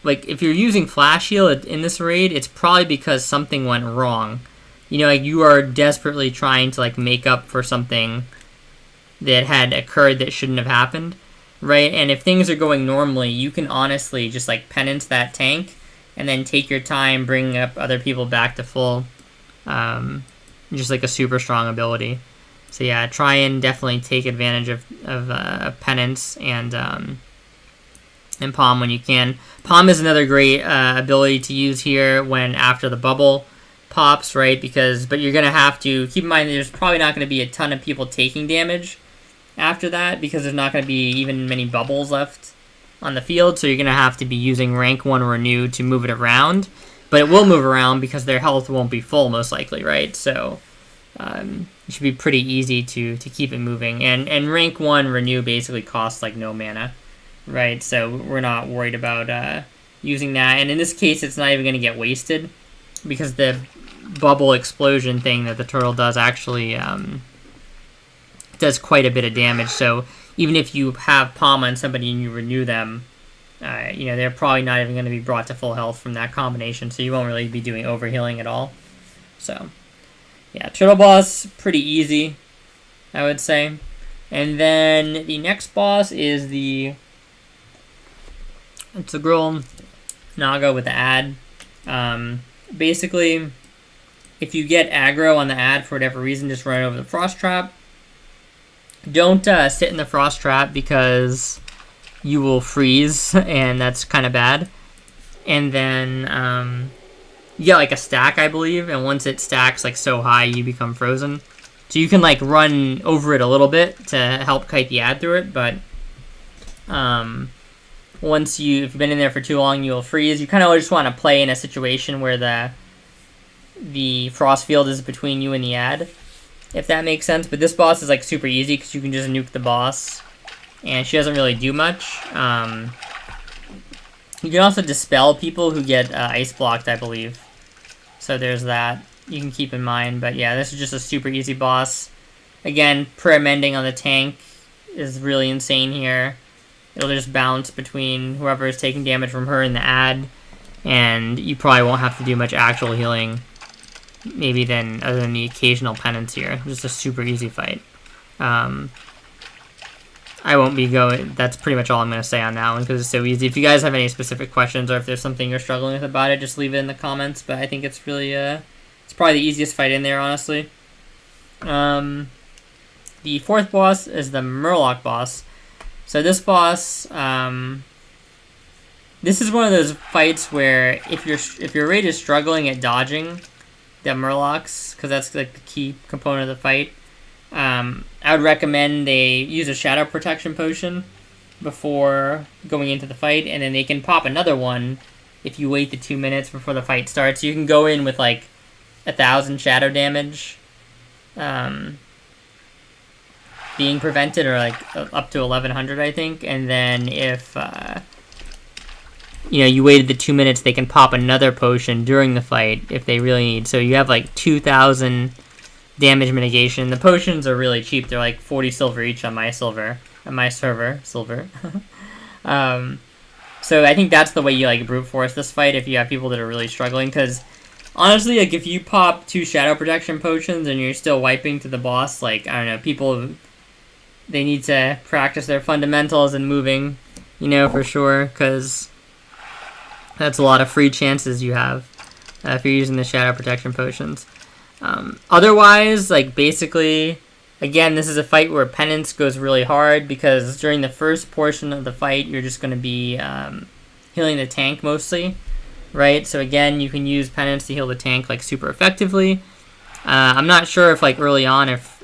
if you're using flash heal in this raid, it's probably because something went wrong. Like you are desperately trying to like make up for something that had occurred that shouldn't have happened, right? And if things are going normally, you can honestly just like Penance that tank and then take your time bringing up other people back to full, just like a super strong ability. So yeah, try and definitely take advantage of Penance and Palm when you can. Palm is another great ability to use here when after the bubble pops, right? But you're going to have to keep in mind there's probably not going to be a ton of people taking damage after that, because there's not going to be even many bubbles left on the field, so you're going to have to be using rank 1 Renew to move it around. But it will move around because their health won't be full, most likely, right? So it should be pretty easy to keep it moving. And rank 1 Renew basically costs like no mana, right? So we're not worried about using that. And in this case, it's not even going to get wasted, because the bubble explosion thing that the turtle does actually does quite a bit of damage. So even if you have Palm on somebody and you renew them, you know, they're probably not even going to be brought to full health from that combination, so you won't really be doing overhealing at all. So, yeah, Turtle Boss, pretty easy, I would say. And then the next boss is it's a girl, Naga with the ad. Basically, if you get aggro on the ad for whatever reason, just run over the Frost Trap. Don't sit in the Frost Trap because you will freeze, and that's kind of bad. And then you get like a stack, I believe, and once it stacks like so high, you become frozen. So you can like run over it a little bit to help kite the ad through it, but if you've been in there for too long, you'll freeze. You kind of just want to play in a situation where the frost field is between you and the ad, if that makes sense. But this boss is like super easy because you can just nuke the boss, and she doesn't really do much. You can also dispel people who get ice blocked, I believe. So there's that you can keep in mind. But yeah, this is just a super easy boss. Again, prayer mending on the tank is really insane here. It'll just bounce between whoever is taking damage from her and the ad, and you probably won't have to do much actual healing, maybe other than the occasional penance here. Just a super easy fight. I won't be going. That's pretty much all I'm going to say on that one because it's so easy. If you guys have any specific questions or if there's something you're struggling with about it, just leave it in the comments. But I think it's really it's probably the easiest fight in there, honestly. The fourth boss is the Murloc Boss. So this boss, this is one of those fights where if your raid is struggling at dodging the Murlocs, because that's like the key component of the fight, I would recommend they use a shadow protection potion before going into the fight, and then they can pop another one if you wait the 2 minutes before the fight starts. You can go in with like 1,000 shadow damage being prevented, or like up to 1,100, I think. And then if you waited the 2 minutes, they can pop another potion during the fight if they really need. So you have like 2,000 damage mitigation. The potions are really cheap. They're like 40 silver each on my server. So I think that's the way you like brute force this fight if you have people that are really struggling, because honestly, like if you pop 2 shadow protection potions and you're still wiping to the boss, like I don't know, people, they need to practice their fundamentals and moving, for sure, because that's a lot of free chances you have if you're using the shadow protection potions. Otherwise, like basically, again, this is a fight where penance goes really hard because during the first portion of the fight, you're just going to be healing the tank mostly, right? So again, you can use penance to heal the tank like super effectively. I'm not sure if like early on if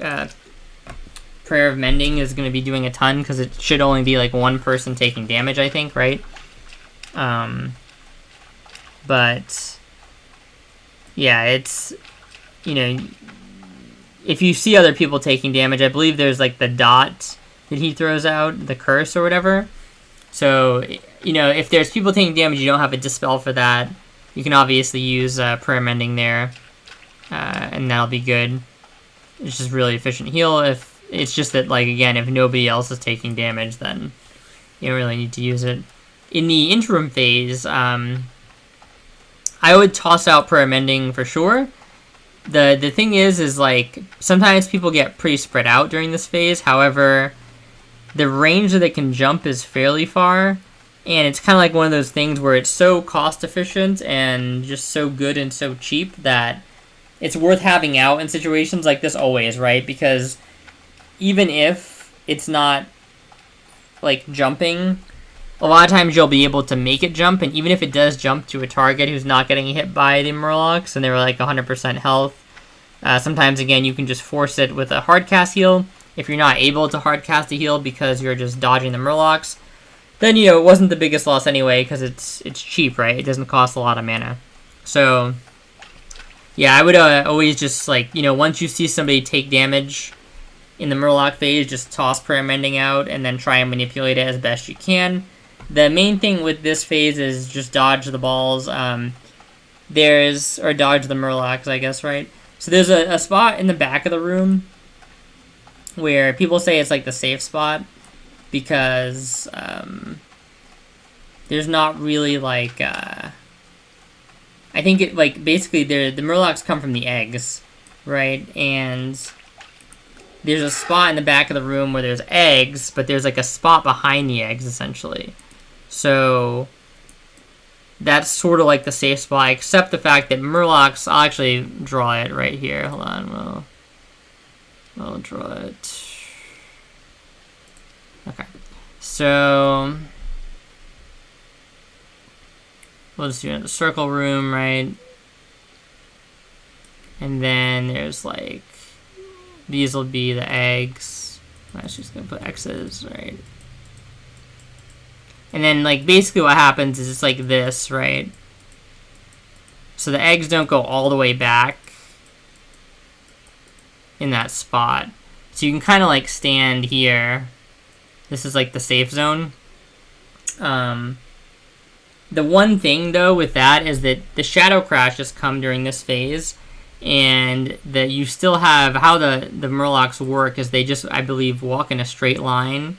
Prayer of Mending is going to be doing a ton because it should only be like one person taking damage, I think, right? But yeah, it's, if you see other people taking damage, I believe there's like the dot that he throws out, the curse or whatever. So, if there's people taking damage, you don't have a dispel for that. You can obviously use Prayer Mending there, and that'll be good. It's just really efficient heal. If it's just that, like, again, if nobody else is taking damage, then you don't really need to use it. In the interim phase, I would toss out Prayer Mending for sure. The thing is like, sometimes people get pretty spread out during this phase. However, the range that it can jump is fairly far, and it's kind of like one of those things where it's so cost efficient and just so good and so cheap that it's worth having out in situations like this always, right? Because even if it's not like jumping, a lot of times you'll be able to make it jump, and even if it does jump to a target who's not getting hit by the Murlocs and they were like 100% health, sometimes again you can just force it with a hard cast heal. If you're not able to hard cast a heal because you're just dodging the Murlocs, then it wasn't the biggest loss anyway because it's cheap, right? It doesn't cost a lot of mana. So yeah, I would always just like, once you see somebody take damage in the Murloc phase, just toss Prayer Mending out and then try and manipulate it as best you can. The main thing with this phase is just dodge the balls. Or dodge the Murlocs, I guess, right? So there's a spot in the back of the room where people say it's like the safe spot. because there's not really like I think it like basically the Murlocs come from the eggs, right? And there's a spot in the back of the room where there's eggs, but there's like a spot behind the eggs essentially. So that's sort of like the safe spot, except the fact that Murlocs, I'll actually draw it right here. Hold on, we'll draw it. Okay, so we'll just do the circle room, right? And then there's like, these will be the eggs. I'm just gonna put X's, right? And then like basically what happens is it's like this, right? So the eggs don't go all the way back in that spot. So you can kind of like stand here. This is like the safe zone. The one thing though with that is that the shadow crashes come during this phase, and that you still have, how the Murlocs work is they just, I believe, walk in a straight line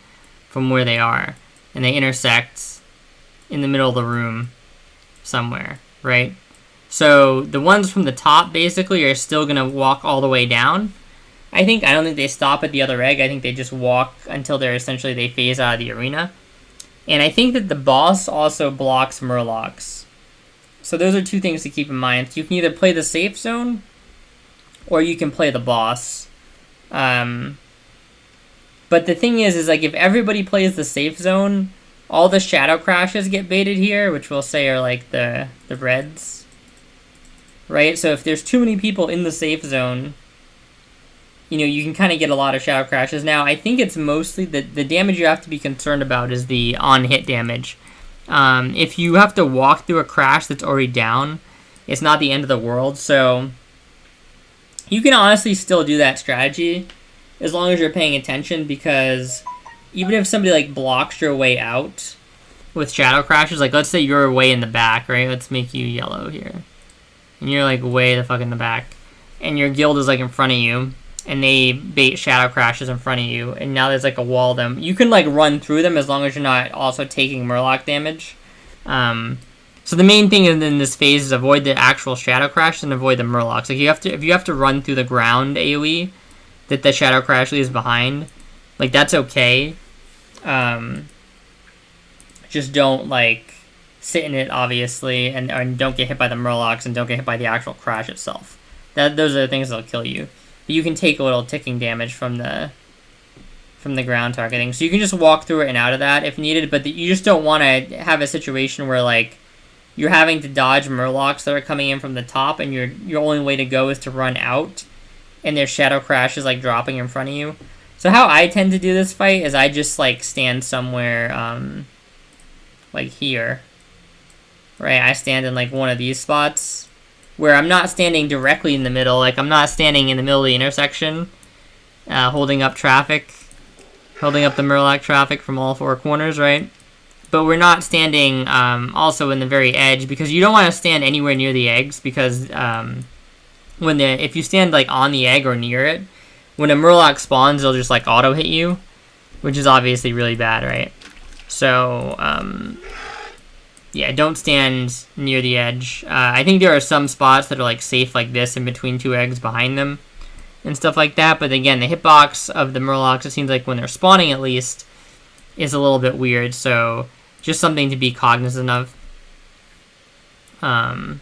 from where they are, and they intersect in the middle of the room somewhere, right? So the ones from the top basically are still gonna walk all the way down. I don't think they stop at the other egg. I think they just walk until they're essentially, they phase out of the arena. And I think that the boss also blocks Murlocs. So those are two things to keep in mind. You can either play the safe zone, or you can play the boss. But the thing is like if everybody plays the safe zone, all the shadow crashes get baited here, which we'll say are like the reds. Right? So if there's too many people in the safe zone, you know, you can kind of get a lot of shadow crashes. Now, I think it's mostly the damage you have to be concerned about is the on-hit damage. If you have to walk through a crash that's already down, it's not the end of the world. So you can honestly still do that strategy as long as you're paying attention, because even if somebody like blocks your way out with shadow crashes, like let's say you're way in the back, right? Let's make you yellow here. And you're like way the fuck in the back. And your guild is like in front of you, and they bait shadow crashes in front of you, and now there's like a wall of them. You can like run through them as long as you're not also taking Murloc damage. So the main thing in this phase is avoid the actual shadow crash and avoid the Murlocs. Like if you have to run through the ground AoE that the shadow crash leaves behind, like that's okay. Just don't like sit in it obviously, and don't get hit by the Murlocs, and don't get hit by the actual crash itself. Those are the things that'll kill you. You can take a little ticking damage from the ground targeting. So you can just walk through it and out of that if needed, but you just don't want to have a situation where like you're having to dodge Murlocs that are coming in from the top, and your only way to go is to run out, and their shadow crash is like dropping in front of you. So how I tend to do this fight is I just like stand somewhere like here. Right? I stand in like one of these spots, where I'm not standing directly in the middle, like I'm not standing in the middle of the intersection, holding up traffic, holding up the Murloc traffic from all four corners, right? But we're not standing also in the very edge, because you don't want to stand anywhere near the eggs, because if you stand like on the egg or near it, when a Murloc spawns, it'll just like auto hit you, which is obviously really bad, right? So yeah, don't stand near the edge. I think there are some spots that are like safe like this in between two eggs behind them and stuff like that. But again, the hitbox of the Murlocs, it seems like when they're spawning at least, is a little bit weird. So just something to be cognizant of. And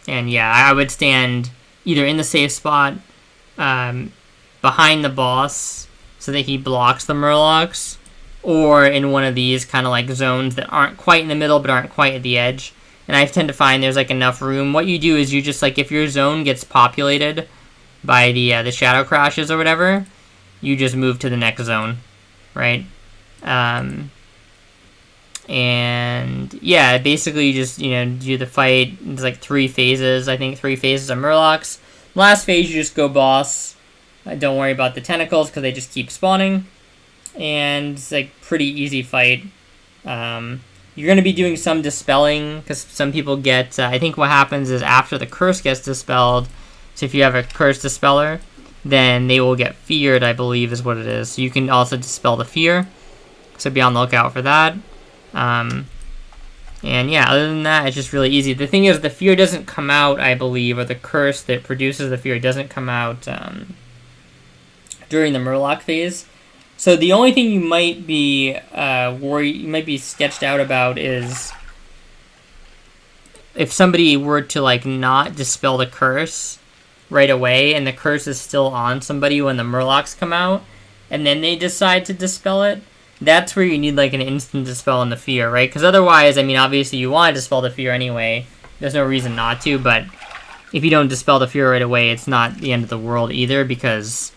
yeah, I would stand either in the safe spot behind the boss so that he blocks the Murlocs, or in one of these kind of like zones that aren't quite in the middle but aren't quite at the edge. And I tend to find there's like enough room. What you do is you just like, if your zone gets populated by the shadow crashes or whatever, you just move to the next zone, right? And yeah, basically you just, do the fight. It's like 3 phases. I think 3 phases of Murlocs. Last phase you just go boss. Don't worry about the tentacles because they just keep spawning. And it's like pretty easy fight. You're going to be doing some dispelling, because some people get, I think what happens is after the curse gets dispelled, so if you have a curse dispeller, then they will get feared, I believe is what it is. So you can also dispel the fear. So be on the lookout for that. And yeah, other than that, it's just really easy. The thing is, the fear doesn't come out, I believe, or the curse that produces the fear doesn't come out during the Murloc phase. So the only thing you might be you might be sketched out about is if somebody were to like not dispel the curse right away, and the curse is still on somebody when the Murlocs come out, and then they decide to dispel it. That's where you need like an instant dispel on the fear, right? Because otherwise, I mean, obviously you want to dispel the fear anyway. There's no reason not to, but if you don't dispel the fear right away, it's not the end of the world either, because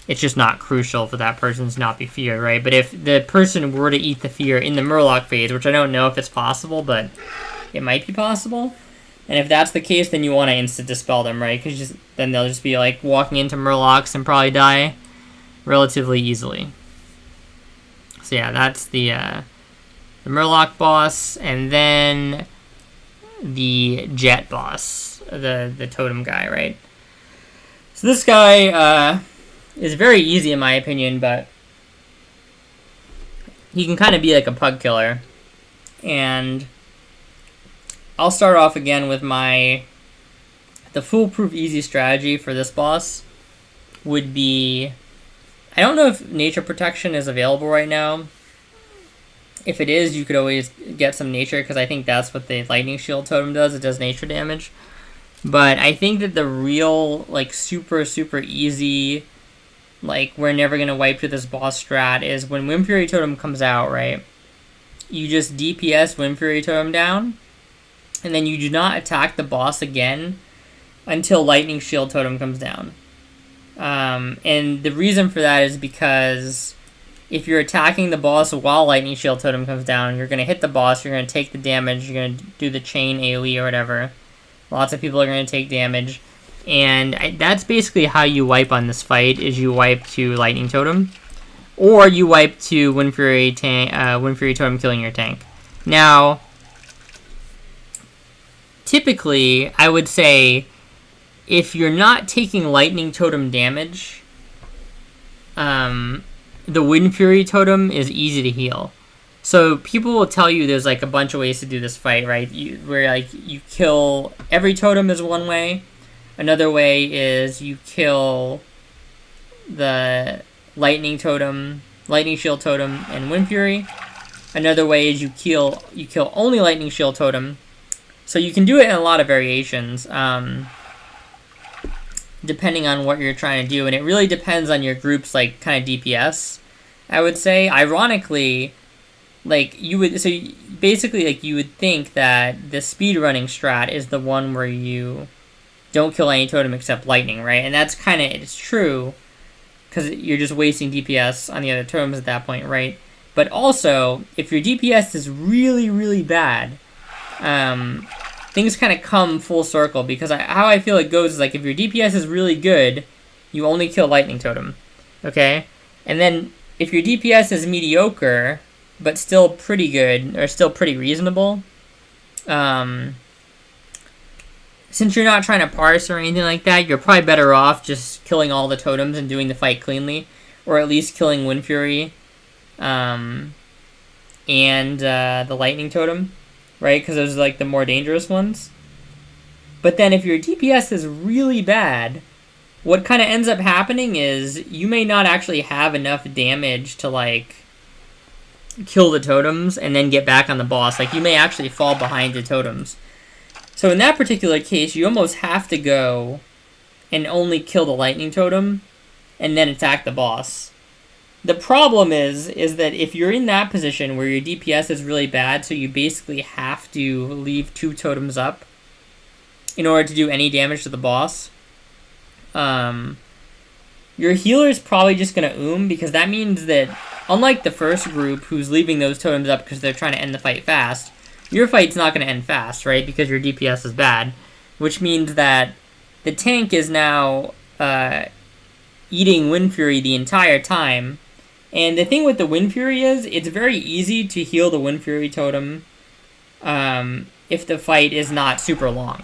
it's just not crucial for that person to not be feared, right? But if the person were to eat the fear in the Murloc phase, which I don't know if it's possible, but it might be possible, and if that's the case, then you want to instant dispel them, right? Because then they'll just be like walking into Murlocs and probably die relatively easily. So yeah, that's the Murloc boss, and then the Jett boss, the totem guy, right? So this guy is very easy in my opinion, but he can kind of be like a pug killer. And I'll start off again with the foolproof easy strategy for this boss would be, I don't know if nature protection is available right now. If it is, you could always get some nature, because I think that's what the lightning shield totem does. It does nature damage. But I think that the real, like, super, super easy, like, we're never going to wipe through this boss strat is when Wind Fury Totem comes out, right? You just DPS Wind Fury Totem down, and then you do not attack the boss again until Lightning Shield Totem comes down. And the reason for that is because if you're attacking the boss while Lightning Shield Totem comes down, you're going to hit the boss, you're going to take the damage, you're going to do the chain AoE or whatever. Lots of people are going to take damage. And that's basically how you wipe on this fight, is you wipe to Lightning Totem. Or you wipe to Wind Fury Totem killing your tank. Now, typically, I would say, if you're not taking Lightning Totem damage, the Wind Fury Totem is easy to heal. So people will tell you there's like a bunch of ways to do this fight, right? Where like you kill every totem is one way. Another way is you kill the Lightning Totem, Lightning Shield Totem, and Wind Fury. Another way is you kill only Lightning Shield Totem. So you can do it in a lot of variations, depending on what you're trying to do, and it really depends on your group's like kind of DPS. I would say, ironically, like you would think that the speedrunning strat is the one where you don't kill any totem except lightning, right? And that's kind of, it's true, because you're just wasting DPS on the other totems at that point, right? But also, if your DPS is really, really bad, things kind of come full circle, because how I feel it goes is like if your DPS is really good, you only kill lightning totem, okay? And then if your DPS is mediocre, but still pretty good, or still pretty reasonable, since you're not trying to parse or anything like that, you're probably better off just killing all the totems and doing the fight cleanly, or at least killing Wind Fury, and the Lightning Totem, right? Because those are like the more dangerous ones. But then if your DPS is really bad, what kind of ends up happening is you may not actually have enough damage to like kill the totems and then get back on the boss. Like you may actually fall behind the totems. So in that particular case, you almost have to go and only kill the Lightning Totem and then attack the boss. The problem is that if you're in that position where your DPS is really bad, so you basically have to leave 2 totems up in order to do any damage to the boss, your healer is probably just going to because that means that, unlike the first group who's leaving those totems up because they're trying to end the fight fast, your fight's not going to end fast, right? Because your DPS is bad, which means that the tank is now eating Wind Fury the entire time. And the thing with the Wind Fury is, it's very easy to heal the Wind Fury totem if the fight is not super long,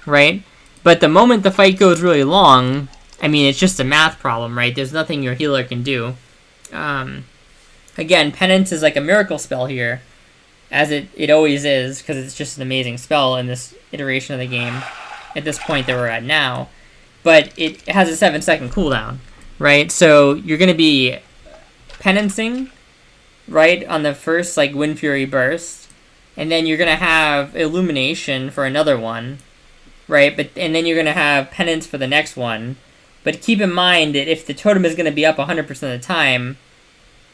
right? But the moment the fight goes really long, I mean, it's just a math problem, right? There's nothing your healer can do. Again, Penance is like a miracle spell here, as it always is, because it's just an amazing spell in this iteration of the game, at this point that we're at now. But it has a 7-second cooldown, right? So you're going to be penancing, right, on the first, like, Wind Fury burst, and then you're going to have Illumination for another one, right? And then you're going to have Penance for the next one. But keep in mind that if the totem is going to be up 100% of the time,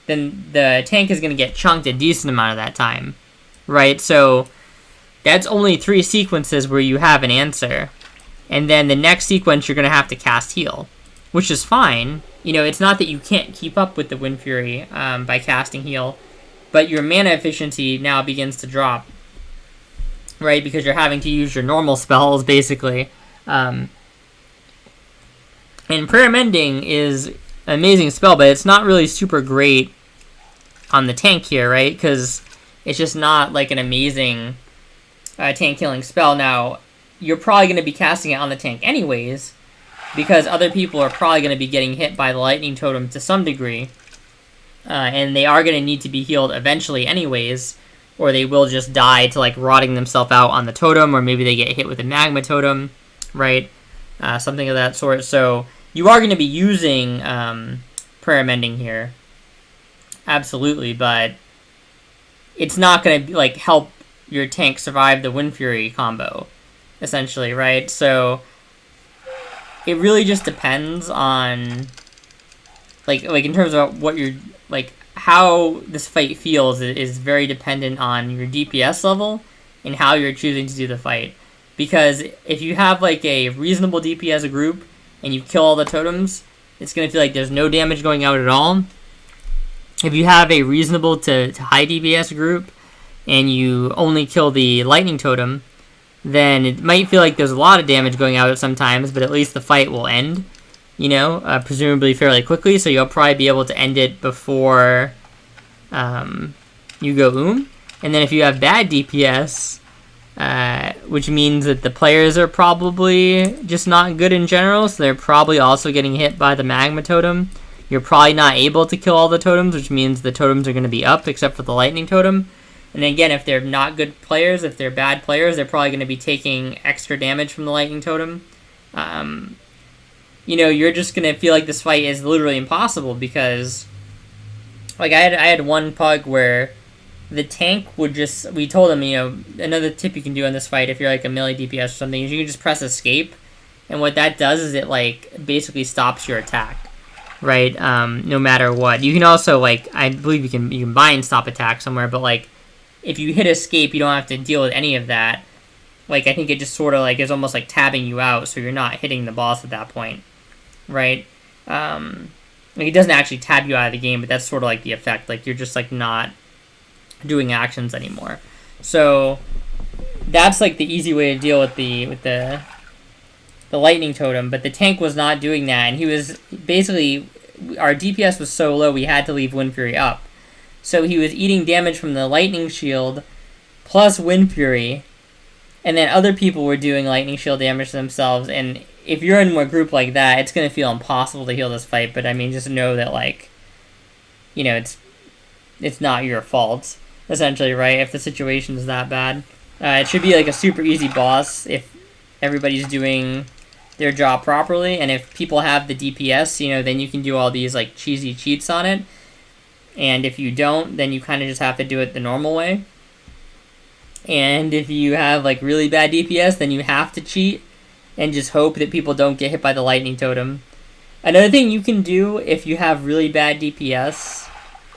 then the tank is going to get chunked a decent amount of that time, right? So that's only 3 sequences where you have an answer. And then the next sequence, you're going to have to cast Heal, which is fine. You know, it's not that you can't keep up with the Wind Fury by casting Heal, but your mana efficiency now begins to drop, right? Because you're having to use your normal spells, basically. And Prayer Mending is an amazing spell, but it's not really super great on the tank here, right? Because it's just not like an amazing tank killing spell. Now, you're probably going to be casting it on the tank anyways, because other people are probably going to be getting hit by the lightning totem to some degree. And they are going to need to be healed eventually anyways, or they will just die to, like, rotting themselves out on the totem, or maybe they get hit with a magma totem, right? Something of that sort. So you are going to be using Prayer Mending here, absolutely, but it's not going to, like, help your tank survive the Wind Fury combo, essentially, right? So it really just depends on, like in terms of what you're, like, how this fight feels is very dependent on your DPS level and how you're choosing to do the fight. Because if you have, like, a reasonable DPS group and you kill all the totems, it's going to feel like there's no damage going out at all. If you have a reasonable to high DPS group and you only kill the lightning totem, then it might feel like there's a lot of damage going out sometimes, but at least the fight will end, you know, presumably fairly quickly, so you'll probably be able to end it before you go And then if you have bad DPS, which means that the players are probably just not good in general, so they're probably also getting hit by the magma totem. You're probably not able to kill all the totems, which means the totems are going to be up except for the lightning totem. And again, if they're not good players, if they're bad players, they're probably going to be taking extra damage from the lightning totem. You know, you're just going to feel like this fight is literally impossible because, like, I had one pug where the tank would just, we told him, you know, another tip you can do on this fight if you're like a melee DPS or something is you can just press escape, and what that does is it, like, basically stops your attack, right? No matter what. You can also, like, I believe you can bind stop attack somewhere, but, like, if you hit escape, you don't have to deal with any of that. Like, I think it just sort of, like, is almost like tabbing you out, so you're not hitting the boss at that point, right? Like, it doesn't actually tab you out of the game, but that's sort of like the effect. Like, you're just, like, not doing actions anymore. So that's, like, the easy way to deal with the lightning totem, but the tank was not doing that, and he was basically, our DPS was so low we had to leave Wind Fury up. So he was eating damage from the lightning shield plus Wind Fury, and then other people were doing lightning shield damage to themselves, and if you're in a group like that, it's going to feel impossible to heal this fight, but I mean, just know that, like, you know, it's not your fault, essentially, right? If the situation is that bad. It should be, like, a super easy boss if everybody's doing their job properly, and if people have the DPS, you know, then you can do all these, like, cheesy cheats on it, and if you don't, then you kind of just have to do it the normal way. And if you have, like, really bad DPS, then you have to cheat and just hope that people don't get hit by the lightning totem. Another thing you can do if you have really bad DPS,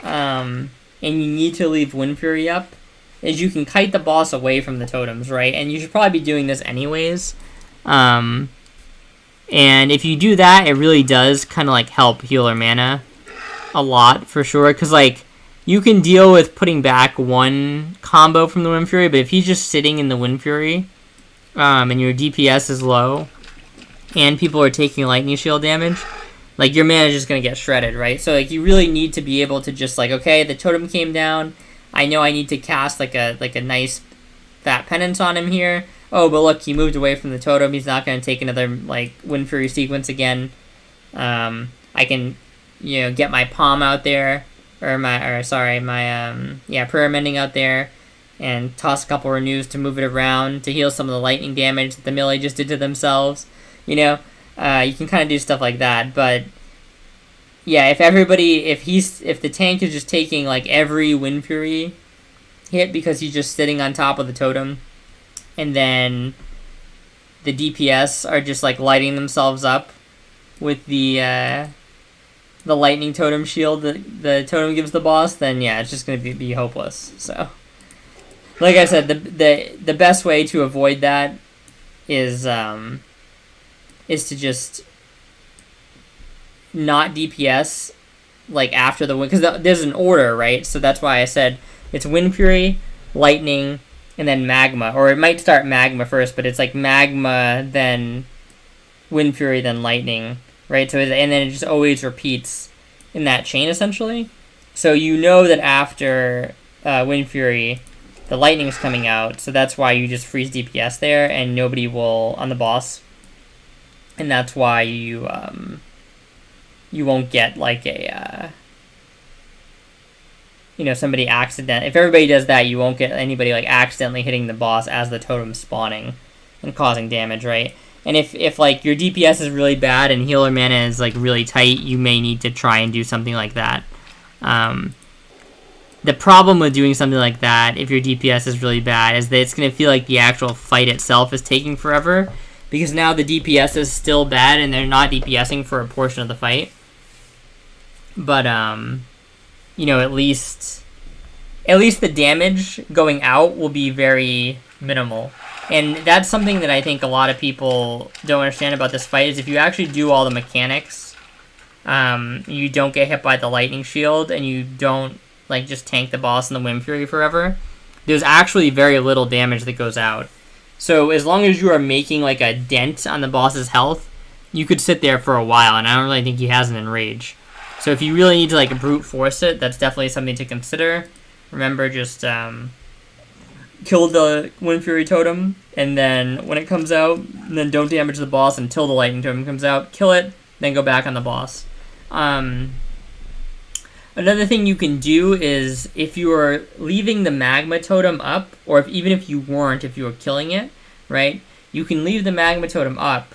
and you need to leave Wind Fury up, is you can kite the boss away from the totems, right? And you should probably be doing this anyways. And if you do that, it really does kind of, like, help heal our mana a lot, for sure. Because, like, you can deal with putting back one combo from the Wind Fury, but if he's just sitting in the Wind Fury, and your DPS is low, and people are taking lightning shield damage, like, your mana is just going to get shredded, right? So, like, you really need to be able to just, like, okay, the totem came down, I know I need to cast, like a nice fat penance on him here. Oh, but look, he moved away from the totem, he's not going to take another, like, Wind Fury sequence again. I can, you know, get my palm out there Prayer Mending out there, and toss a couple Renews to move it around to heal some of the lightning damage that the melee just did to themselves. You know, you can kind of do stuff like that. But yeah, if the tank is just taking like every Wind Fury hit because he's just sitting on top of the totem, and then the DPS are just like lighting themselves up with the lightning totem shield that the totem gives the boss, then yeah, it's just gonna be hopeless. So, like I said, the best way to avoid that is to just not DPS like after the wind, because there's an order, right? So that's why I said it's Wind Fury, Lightning, and then Magma, or it might start Magma first, but it's like Magma, then Wind Fury, then Lightning, right? So and then it just always repeats in that chain essentially. So you know that after Wind Fury, the Lightning's coming out, so that's why you just freeze DPS there, and nobody will on the boss, and that's why you won't get like a somebody accident. If everybody does that, you won't get anybody like accidentally hitting the boss as the totem's spawning and causing damage, right? And if like your DPS is really bad and healer mana is like really tight, you may need to try and do something like that. The problem with doing something like that, if your DPS is really bad, is that it's going to feel like the actual fight itself is taking forever, because now the DPS is still bad and they're not DPSing for a portion of the fight. But at least the damage going out will be very minimal. And that's something that I think a lot of people don't understand about this fight, is if you actually do all the mechanics, you don't get hit by the lightning shield, and you don't like just tank the boss and the Wind Fury forever, there's actually very little damage that goes out. So as long as you are making like a dent on the boss's health, you could sit there for a while, and I don't really think he has an enrage. So if you really need to like brute force it, that's definitely something to consider. Remember, just kill the Wind Fury totem, and then when it comes out, then don't damage the boss until the lightning totem comes out. Kill it, then go back on the boss. Another thing you can do is, if you are leaving the magma totem up, or even if you weren't, if you were killing it, right, you can leave the magma totem up,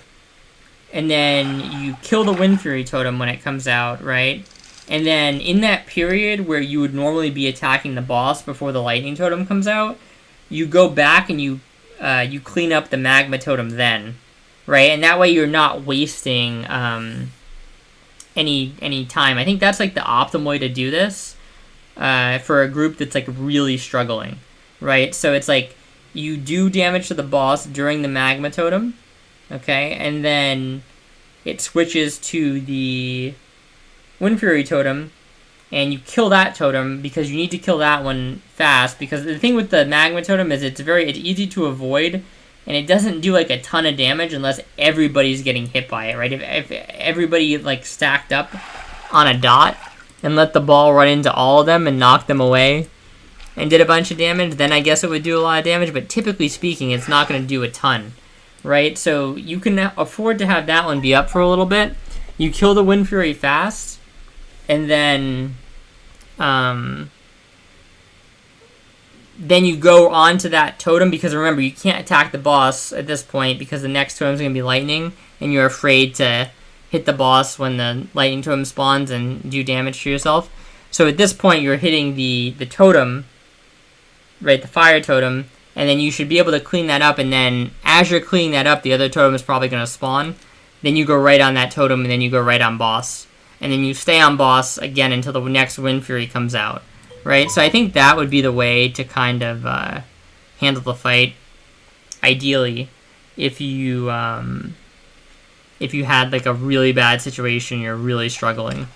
and then you kill the Wind Fury totem when it comes out, right? And then in that period where you would normally be attacking the boss before the lightning totem comes out, you go back and you clean up the magma totem then, right? And that way you're not wasting any time. I think that's like the optimal way to do this for a group that's like really struggling, right? So it's like you do damage to the boss during the magma totem, okay, and then it switches to the Wind Fury totem, and you kill that totem because you need to kill that one fast, because the thing with the magma totem is it's easy to avoid, and it doesn't do like a ton of damage unless everybody's getting hit by it, right? If everybody like stacked up on a dot and let the ball run into all of them and knock them away and did a bunch of damage, then I guess it would do a lot of damage, but typically speaking, it's not going to do a ton, right? So you can afford to have that one be up for a little bit. You kill the Wind Fury fast, and then you go on to that totem, because remember, you can't attack the boss at this point because the next totem is going to be lightning, and you're afraid to hit the boss when the lightning totem spawns and do damage to yourself. So at this point, you're hitting the totem, right, the fire totem, and then you should be able to clean that up, and then as you're cleaning that up, the other totem is probably going to spawn. Then you go right on that totem, and then you go right on boss. And then you stay on boss again until the next Wind Fury comes out, right? So I think that would be the way to kind of handle the fight, ideally, if you had like a really bad situation, you're really struggling.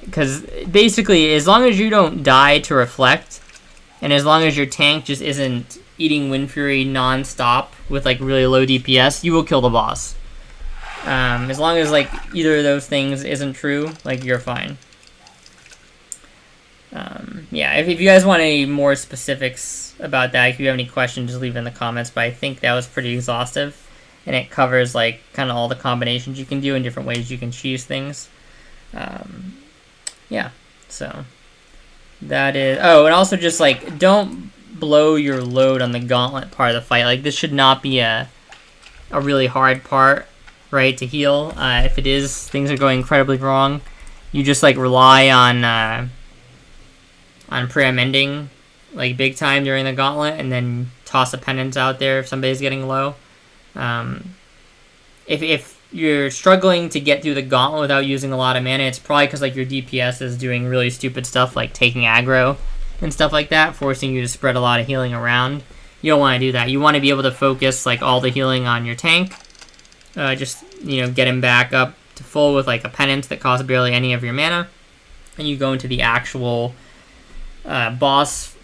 Because basically, as long as you don't die to reflect, and as long as your tank just isn't eating Wind Fury non-stop with like really low DPS, you will kill the boss. As long as like either of those things isn't true, like you're fine. Yeah, if you guys want any more specifics about that, if you have any questions, just leave it in the comments, but I think that was pretty exhaustive, and it covers like kind of all the combinations you can do and different ways you can choose things. Yeah, so That is... Oh, and also just, like, don't blow your load on the gauntlet part of the fight. Like, this should not be a really hard part, right, to heal. If it is, things are going incredibly wrong. You just, like, rely on pre-amending, like, big time during the gauntlet, and then toss a penance out there if somebody's getting low. If you're struggling to get through the gauntlet without using a lot of mana, it's probably because, like, your DPS is doing really stupid stuff, like taking aggro and stuff like that, forcing you to spread a lot of healing around. You don't want to do that. You want to be able to focus, like, all the healing on your tank. Just, you know, get him back up to full with, like, a penance that costs barely any of your mana. And you go into the actual boss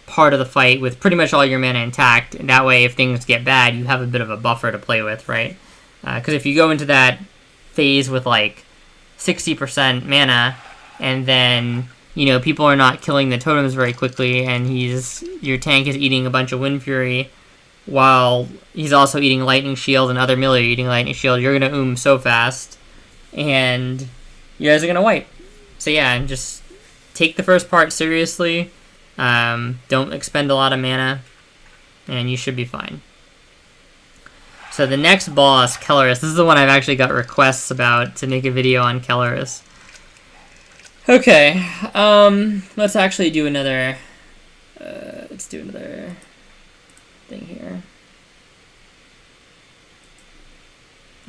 part of the fight with pretty much all your mana intact. And that way, if things get bad, you have a bit of a buffer to play with, right? Because if you go into that phase with, like, 60% mana, and then, you know, people are not killing the totems very quickly, and your tank is eating a bunch of Wind Fury, while he's also eating Lightning Shield, and other melee are eating Lightning Shield, you're going to so fast, and you guys are going to wipe. So yeah, just take the first part seriously, don't expend a lot of mana, and you should be fine. So the next boss, Kelris. This is the one I've actually got requests about to make a video on Kelris. Okay, let's actually do another. Let's do another thing here.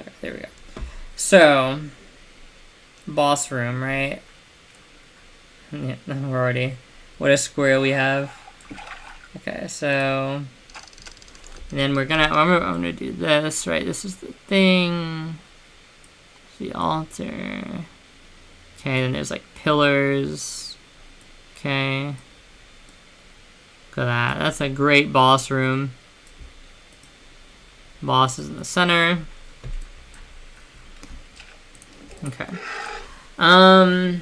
Okay, there we go. So, boss room, right? Yeah, we're already. What a square we have. Okay, so. And then I'm gonna do this, right? This is the thing. The altar. Okay, then there's like pillars. Okay. Look at that. That's a great boss room. Boss is in the center. Okay. Let's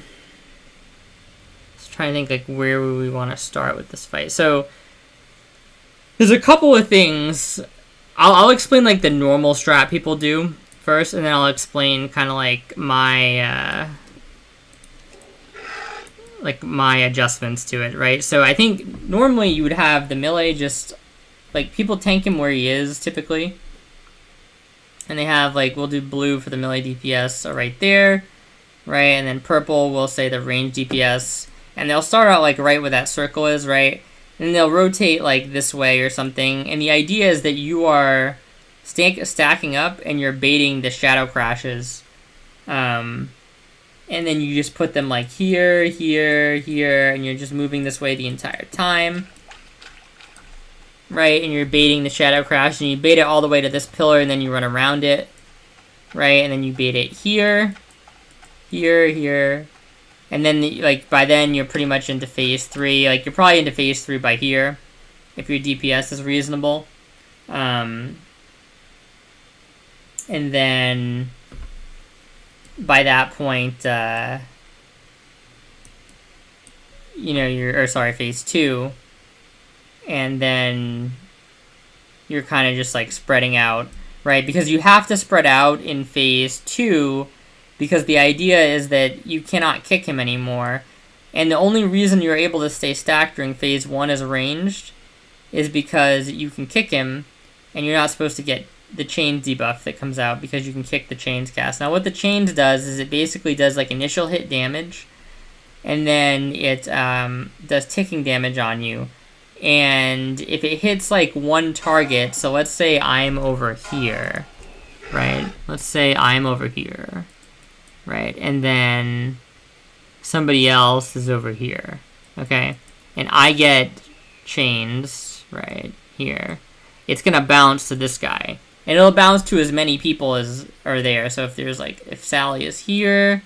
try to think, like, where would we want to start with this fight. So there's a couple of things. I'll explain, like, the normal strat people do first, and then I'll explain kind of like my adjustments to it, right? So I think normally you would have the melee just, like, people tank him where he is typically, and they have, like, we'll do blue for the melee DPS right there, right? And then purple, we'll say the range DPS, and they'll start out, like, right where that circle is, right? And they'll rotate, like, this way or something. And the idea is that you are stacking up and you're baiting the shadow crashes. And then you just put them, like, here, here, here, and you're just moving this way the entire time. Right? And you're baiting the shadow crash, and you bait it all the way to this pillar, and then you run around it. Right? And then you bait it here, here, here. And then, like, by then, you're pretty much into phase 3. Like, you're probably into phase 3 by here, if your DPS is reasonable. And then, by that point, you know, phase 2. And then, you're kind of just, like, spreading out, right? Because you have to spread out in phase 2, because the idea is that you cannot kick him anymore. And the only reason you're able to stay stacked during phase 1 as ranged is because you can kick him, and you're not supposed to get the chains debuff that comes out because you can kick the chains cast. Now what the chains does is it basically does, like, initial hit damage, and then it does ticking damage on you. And if it hits, like, one target, so let's say I'm over here, right? Let's say I'm over here. Right, and then somebody else is over here, okay? And I get chains right here. It's gonna bounce to this guy. And it'll bounce to as many people as are there. So if there's, like, if Sally is here,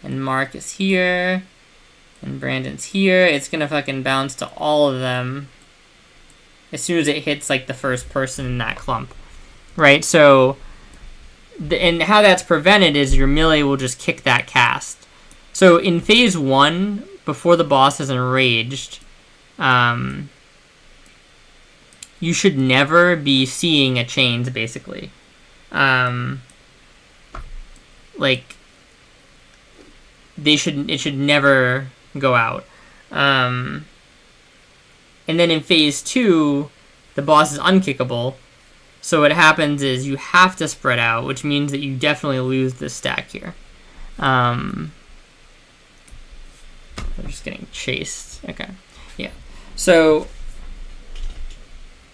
and Mark is here, and Brandon's here, it's gonna fucking bounce to all of them as soon as it hits, like, the first person in that clump. Right, so and how that's prevented is your melee will just kick that cast. So in phase 1, before the boss is enraged, you should never be seeing a chains, basically. Like, it should never go out. And then in phase 2, the boss is unkickable. So what happens is you have to spread out, which means that you definitely lose this stack here. I'm just getting chased. Okay, yeah. So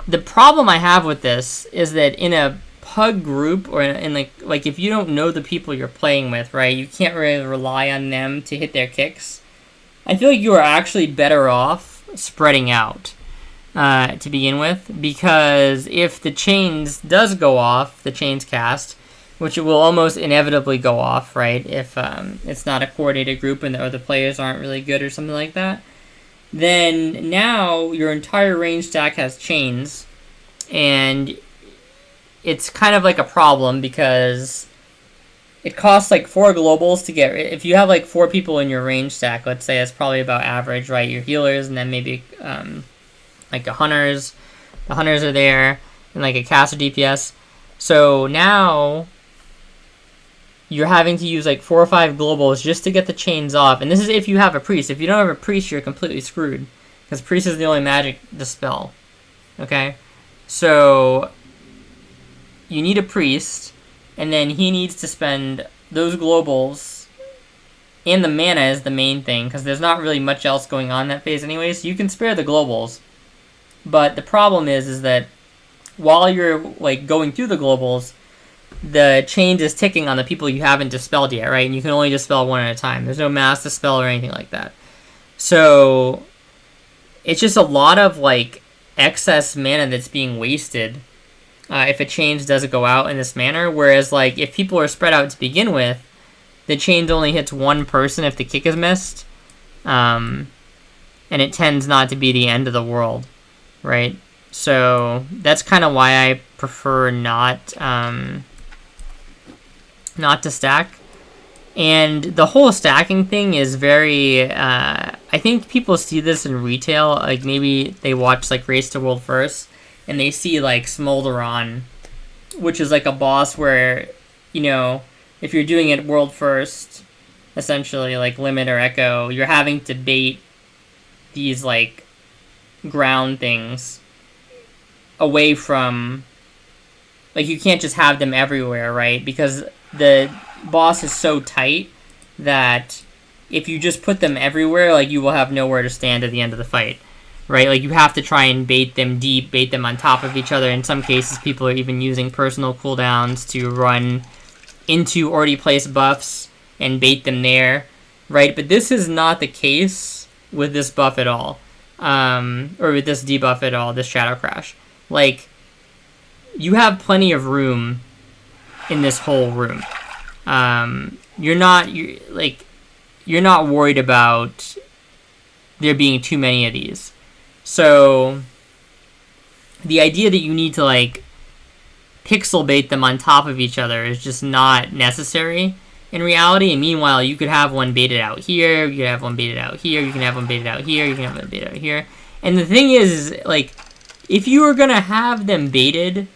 the problem I have with this is that in a pug group, or in like if you don't know the people you're playing with, right, you can't really rely on them to hit their kicks. I feel like you are actually better off spreading out to begin with, because if the chains does go off, the chains cast, which it will almost inevitably go off, right, if it's not a coordinated group and the other players aren't really good or something like that, then now your entire range stack has chains, and it's kind of like a problem because it costs like 4 globals to get. If you have like 4 people in your range stack, let's say that's probably about average, right? Your healers, and then maybe like the hunters. The hunters are there, and like a caster DPS. So now you're having to use like 4 or 5 globals just to get the chains off. And this is if you have a priest. If you don't have a priest, you're completely screwed, because priest is the only magic dispel. Okay, so you need a priest, and then he needs to spend those globals, and the mana is the main thing, because there's not really much else going on in that phase anyway, so you can spare the globals. But the problem is that while you're like going through the globals, the chains is ticking on the people you haven't dispelled yet, right? And you can only dispel one at a time. There's no mass dispel or anything like that. So it's just a lot of like excess mana that's being wasted if a chains doesn't go out in this manner. Whereas like if people are spread out to begin with, the chains only hits one person if the kick is missed, and it tends not to be the end of the world, right? So that's kind of why I prefer not to stack. And the whole stacking thing is very, I think people see this in retail, like maybe they watch like Race to World First, and they see like Smolderon, which is like a boss where, you know, if you're doing it World First, essentially like Limit or Echo, you're having to bait these like ground things away from, like you can't just have them everywhere, right? Because the boss is so tight that if you just put them everywhere, like you will have nowhere to stand at the end of the fight, right? Like you have to try and bait them deep, bait them on top of each other. In some cases, people are even using personal cooldowns to run into already placed buffs and bait them there, right? But this is not the case with this buff at all, or with this debuff at all, this Shadow Crash. Like, you have plenty of room in this whole room. You're not worried about there being too many of these. So the idea that you need to like pixel bait them on top of each other is just not necessary in reality. And meanwhile, you could have one baited out here, you could have one baited out here, you can have one baited out here, you can have one baited out here. And the thing is like, if you were gonna have them baited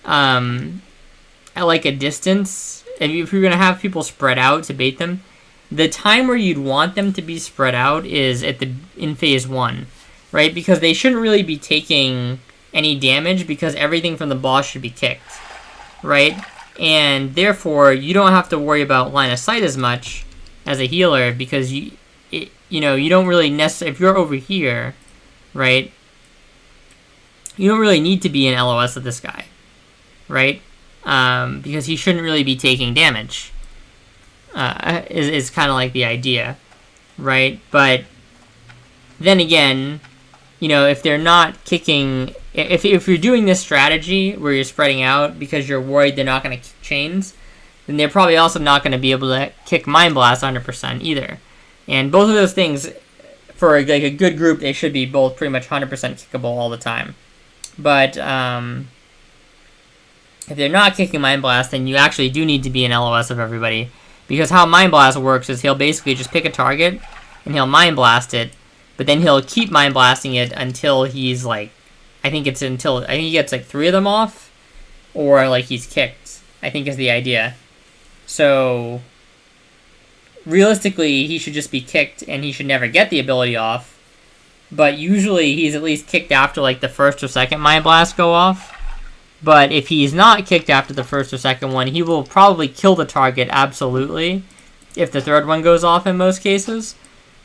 at like a distance, if you're gonna have people spread out to bait them, the time where you'd want them to be spread out is in phase 1, right? Because they shouldn't really be taking any damage, because everything from the boss should be kicked, right? And therefore, you don't have to worry about line of sight as much as a healer, because you don't really necessarily, if you're over here, right, you don't really need to be an LOS of this guy, right? Because he shouldn't really be taking damage, is kind of like the idea, right? But then again, if they're not kicking, if you're doing this strategy where you're spreading out because you're worried they're not going to kick chains, then they're probably also not going to be able to kick Mind Blast 100% either. And both of those things, for like a good group, they should be both pretty much 100% kickable all the time. But if they're not kicking Mind Blast, then you actually do need to be an LOS of everybody. Because how Mind Blast works is he'll basically just pick a target, and he'll Mind Blast it, but then he'll keep Mind Blasting it until he's like, I think he gets like 3 of them off, or like he's kicked, I think is the idea. So realistically, he should just be kicked and he should never get the ability off. But usually he's at least kicked after like the first or second Mind Blast go off. But if he's not kicked after the first or second one, he will probably kill the target absolutely if the third one goes off in most cases.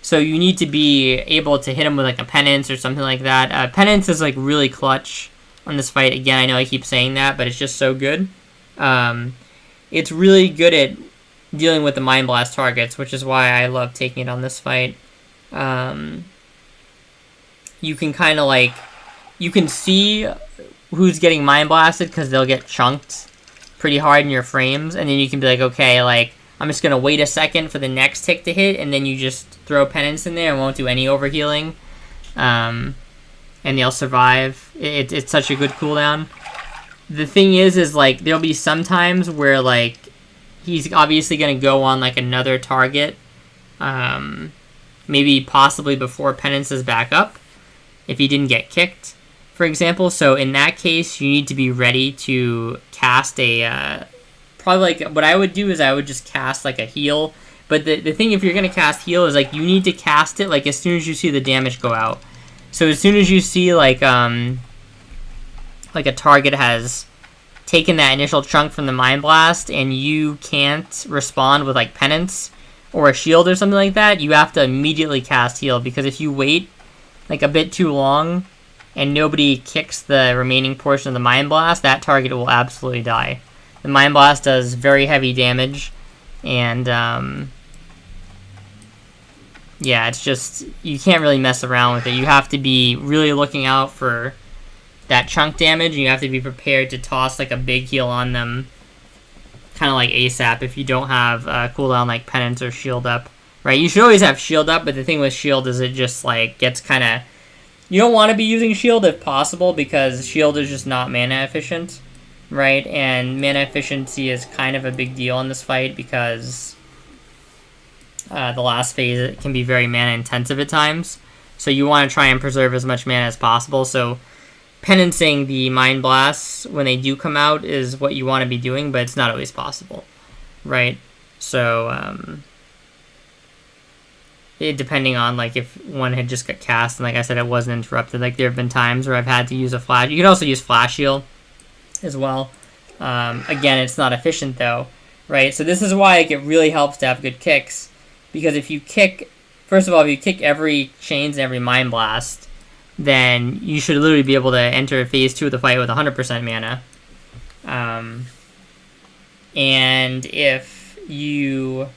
So you need to be able to hit him with like a penance or something like that. Penance is like really clutch on this fight. Again, I know I keep saying that, but it's just so good. It's really good at dealing with the Mind Blast targets, which is why I love taking it on this fight. You can kind of like, you can see who's getting Mind Blasted because they'll get chunked pretty hard in your frames, and then you can be like, okay, like, I'm just going to wait a second for the next tick to hit, and then you just throw Penance in there and won't do any overhealing. And they'll survive. It's such a good cooldown. The thing is like, there'll be some times where, like, he's obviously going to go on, like, another target. Maybe possibly before Penance is back up, if he didn't get kicked, for example. So in that case, you need to be ready to cast a... probably, like, what I would do is I would just cast, like, a heal. But the thing, if you're going to cast heal, is, like, you need to cast it, like, as soon as you see the damage go out. So as soon as you see, like a target has taken that initial chunk from the Mind Blast and you can't respond with, like, Penance or a shield or something like that, you have to immediately cast heal. Because if you wait, like, a bit too long and nobody kicks the remaining portion of the Mind Blast, that target will absolutely die. The Mind Blast does very heavy damage, and yeah, it's just, you can't really mess around with it. You have to be really looking out for that chunk damage, and you have to be prepared to toss, like, a big heal on them, kind of like ASAP, if you don't have cooldown like Penance or Shield up, right? You should always have Shield up, but the thing with Shield is it just, like, gets kind of... You don't want to be using Shield if possible, because Shield is just not mana efficient, right? And mana efficiency is kind of a big deal in this fight, because the last phase, it can be very mana intensive at times. So you want to try and preserve as much mana as possible. So penancing the Mind Blasts when they do come out is what you want to be doing, but it's not always possible, right? So depending on, like, if one had just got cast and, like I said, it wasn't interrupted. Like, there have been times where I've had to use a flash. You can also use Flash Heal as well. Again, it's not efficient though, right? So this is why, like, it really helps to have good kicks, because if you kick, first of all, if you kick every Chains and every Mind Blast, then you should literally be able to enter phase 2 of the fight with 100% mana. And if you,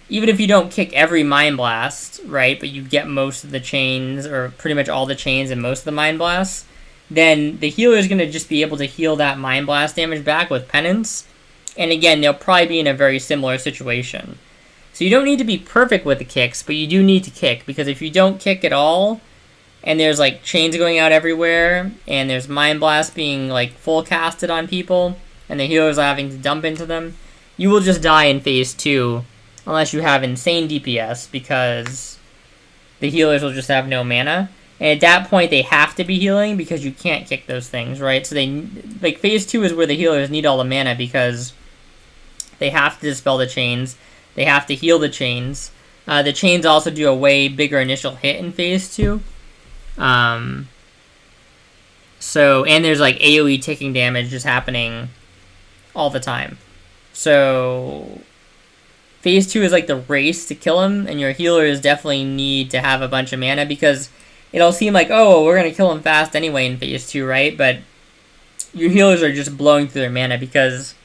even if you don't kick every Mind Blast, right, but you get most of the Chains, or pretty much all the Chains and most of the Mind Blasts, then the healer is going to just be able to heal that Mind Blast damage back with Penance. And again, they'll probably be in a very similar situation. So you don't need to be perfect with the kicks, but you do need to kick, because if you don't kick at all, and there's, like, Chains going out everywhere, and there's Mind Blast being, like, full casted on people, and the healers are having to dump into them, you will just die in phase 2, unless you have insane DPS, because the healers will just have no mana. And at that point, they have to be healing, because you can't kick those things, right? So they, like, phase 2 is where the healers need all the mana, because they have to dispel the Chains, they have to heal the Chains. The Chains also do a way bigger initial hit in phase 2. So, and there's, like, AoE ticking damage just happening all the time. So phase 2 is, like, the race to kill him, and your healers definitely need to have a bunch of mana, because it'll seem like, oh, we're going to kill him fast anyway in phase 2, right? But your healers are just blowing through their mana, because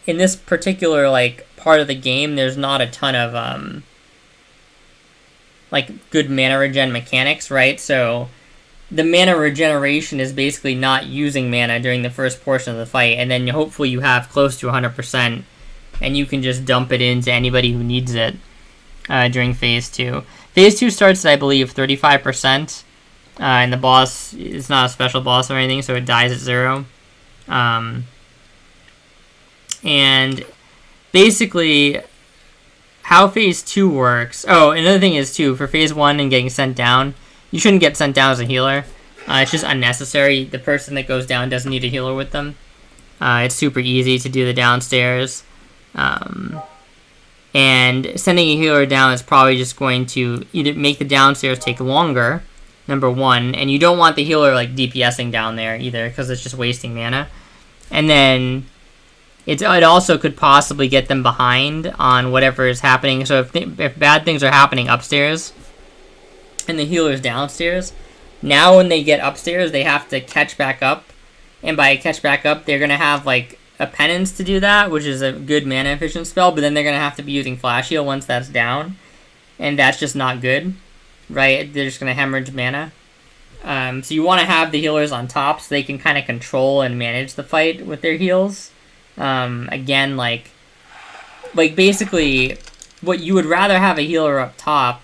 in this particular, like, part of the game, there's not a ton of, like, good mana regen mechanics, right? So the mana regeneration is basically not using mana during the first portion of the fight, and then hopefully you have close to 100%, and you can just dump it into anybody who needs it during phase 2. Phase 2 starts at, I believe, 35%, and the boss is not a special boss or anything, so it dies at 0. And basically, how phase 2 works... Oh, another thing is, too, for phase 1 and getting sent down, you shouldn't get sent down as a healer. It's just unnecessary. The person that goes down doesn't need a healer with them. It's super easy to do the downstairs. And And sending a healer down is probably just going to either make the downstairs take longer, number one, and you don't want the healer like DPSing down there either, because it's just wasting mana. And then it also could possibly get them behind on whatever is happening. So if bad things are happening upstairs and the healer's downstairs, now when they get upstairs, they have to catch back up. And by catch back up, they're going to have like a penance to do that, which is a good mana efficient spell, but then they're going to have to be using Flash Heal once that's down. And that's just not good, right? They're just going to hemorrhage mana. So you want to have the healers on top so they can kind of control and manage the fight with their heals. Again, like basically what you would rather have a healer up top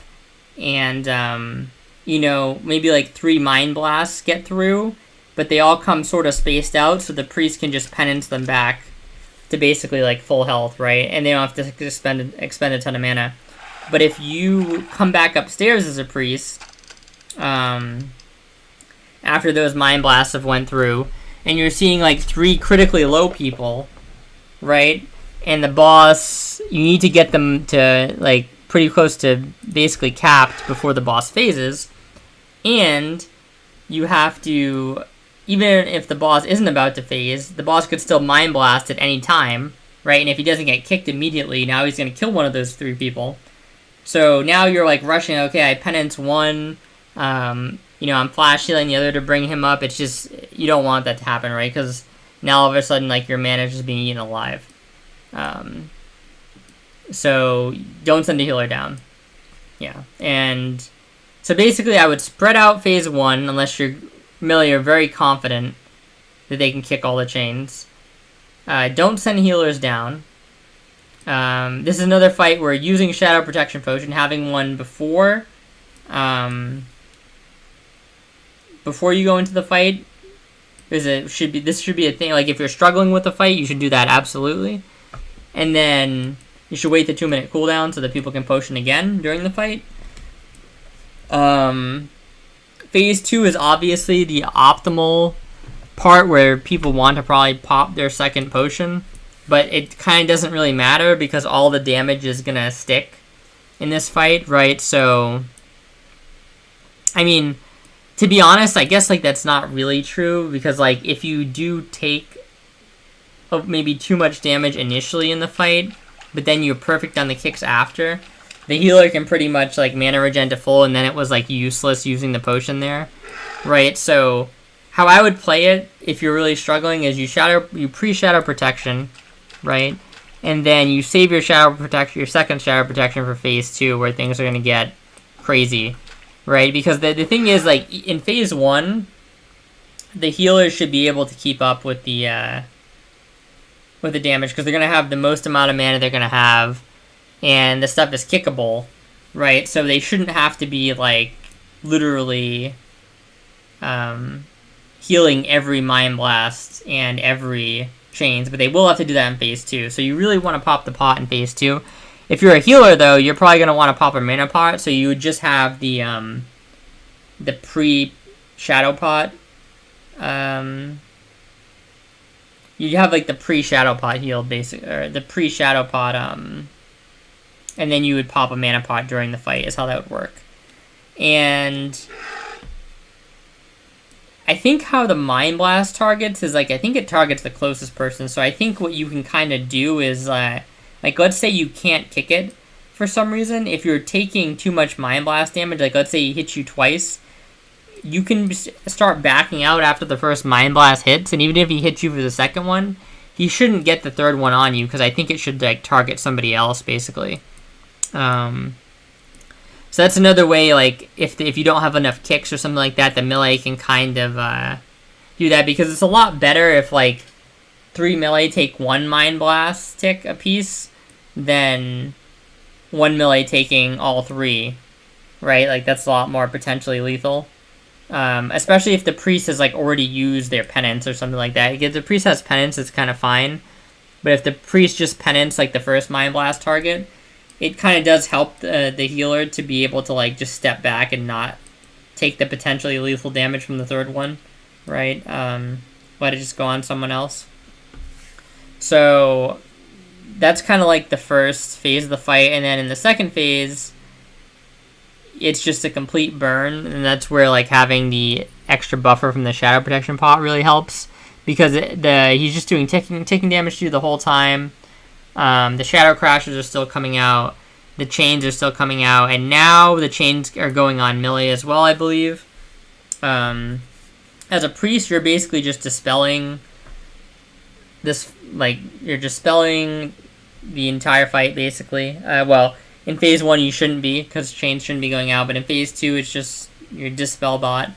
and, you know, maybe like 3 Mind Blasts get through, but they all come sort of spaced out so the priest can just penance them back to basically like full health, right? And they don't have to expend a ton of mana. But if you come back upstairs as a priest, after those Mind Blasts have went through, and you're seeing like 3 critically low people, right? And the boss, you need to get them to like pretty close to basically capped before the boss phases. And you have to, even if the boss isn't about to phase, the boss could still Mind Blast at any time, right? And if he doesn't get kicked immediately, now he's going to kill one of those 3 people. So now you're like rushing, okay, I penance one, you know, I'm flash healing the other to bring him up. It's just, you don't want that to happen, right? Because now all of a sudden, like, your mana is just being eaten alive. So don't send the healer down. Yeah, and so basically I would spread out phase 1 unless you're very confident that they can kick all the chains. Don't send healers down. This is another fight where using Shadow Protection Potion, having one before you go into the fight, this should be a thing. Like if you're struggling with the fight, you should do that absolutely. And then you should wait the 2-minute cooldown so that people can potion again during the fight. Phase 2 is obviously the optimal part where people want to probably pop their second potion, but it kind of doesn't really matter because all the damage is going to stick in this fight, right? So, I mean, to be honest, I guess like that's not really true because like if you do take maybe too much damage initially in the fight, but then you're perfect on the kicks after, the healer can pretty much like mana regen to full, and then it was like useless using the potion there, right? So how I would play it if you're really struggling is you pre-shadow protection, right? And then you save your second shadow protection for phase 2 where things are gonna get crazy, right? Because the thing is like in phase 1, the healers should be able to keep up with the damage because they're gonna have the most amount of mana they're gonna have. And the stuff is kickable, right? So they shouldn't have to be, like, literally healing every Mind Blast and every Chains, but they will have to do that in phase 2. So you really want to pop the pot in phase 2. If you're a healer, though, you're probably going to want to pop a mana pot, so you would just have the pre-Shadow Pot. You'd have, like, the pre-Shadow Pot heal, basically, or the pre-Shadow Pot, and then you would pop a mana pot during the fight is how that would work. And I think how the Mind Blast targets is like, I think it targets the closest person. So I think what you can kind of do is like, let's say you can't kick it for some reason. If you're taking too much Mind Blast damage, like let's say he hits you twice, you can start backing out after the first Mind Blast hits. And even if he hits you for the second one, he shouldn't get the third one on you because I think it should like target somebody else basically. So that's another way, like, if you don't have enough kicks or something like that, the melee can kind of do that, because it's a lot better if, like, 3 melee take 1 Mind Blast tick apiece than 1 melee taking all 3, right? Like, that's a lot more potentially lethal. Especially if the priest has, like, already used their penance or something like that. If the priest has penance, it's kind of fine. But if the priest just penance, like, the first Mind Blast target, it kind of does help the healer to be able to, like, just step back and not take the potentially lethal damage from the third one, right? Let it just go on someone else. So that's kind of like the first phase of the fight, and then in the second phase, it's just a complete burn, and that's where like having the extra buffer from the shadow protection pot really helps, because he's just doing taking damage to you the whole time. The shadow crashes are still coming out, the chains are still coming out, and now the chains are going on melee as well, I believe. As a priest, you're basically just dispelling this, like, you're dispelling the entire fight, basically. Well, in phase 1, you shouldn't be, because chains shouldn't be going out, but in phase 2, it's just your dispel bot.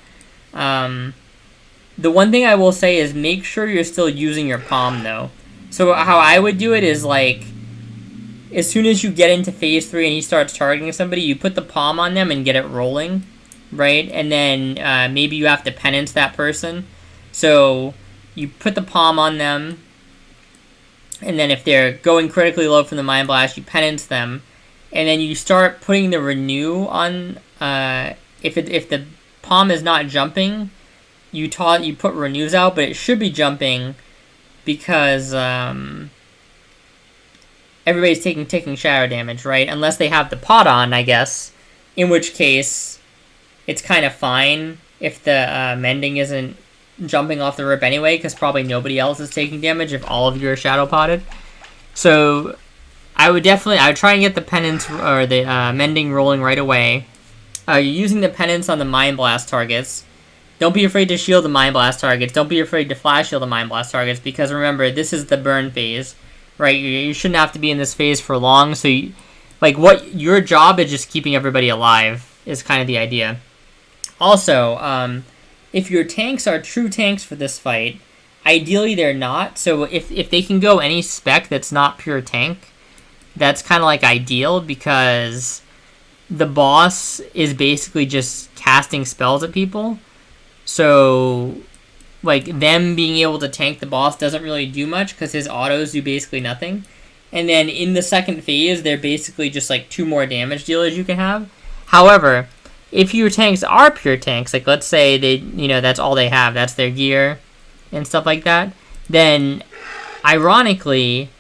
The one thing I will say is make sure you're still using your palm, though. So how I would do it is, like, as soon as you get into phase 3 and he starts targeting somebody, you put the palm on them and get it rolling, right? And then maybe you have to penance that person. So you put the palm on them, and then if they're going critically low from the Mind Blast, you penance them. And then you start putting the renew on. If the palm is not jumping, you put renews out, but it should be jumping because everybody's taking shadow damage, right? Unless they have the pot on, I guess. In which case, it's kind of fine if the mending isn't jumping off the rip anyway, because probably nobody else is taking damage if all of you are shadow potted. So I would try and get the penance or the mending rolling right away. You're using the penance on the Mind Blast targets. Don't be afraid to shield the Mind Blast targets. Don't be afraid to flash shield the Mind Blast targets, because remember, this is the burn phase, right? You shouldn't have to be in this phase for long. So, your job is just keeping everybody alive is kind of the idea. Also, if your tanks are true tanks for this fight, ideally they're not. So if they can go any spec that's not pure tank, that's kind of like ideal, because the boss is basically just casting spells at people. So, like, them being able to tank the boss doesn't really do much, because his autos do basically nothing. And then in the second phase, they're basically just, like, 2 more damage dealers you can have. However, if your tanks are pure tanks, like, let's say they, that's all they have, that's their gear and stuff like that, then, ironically,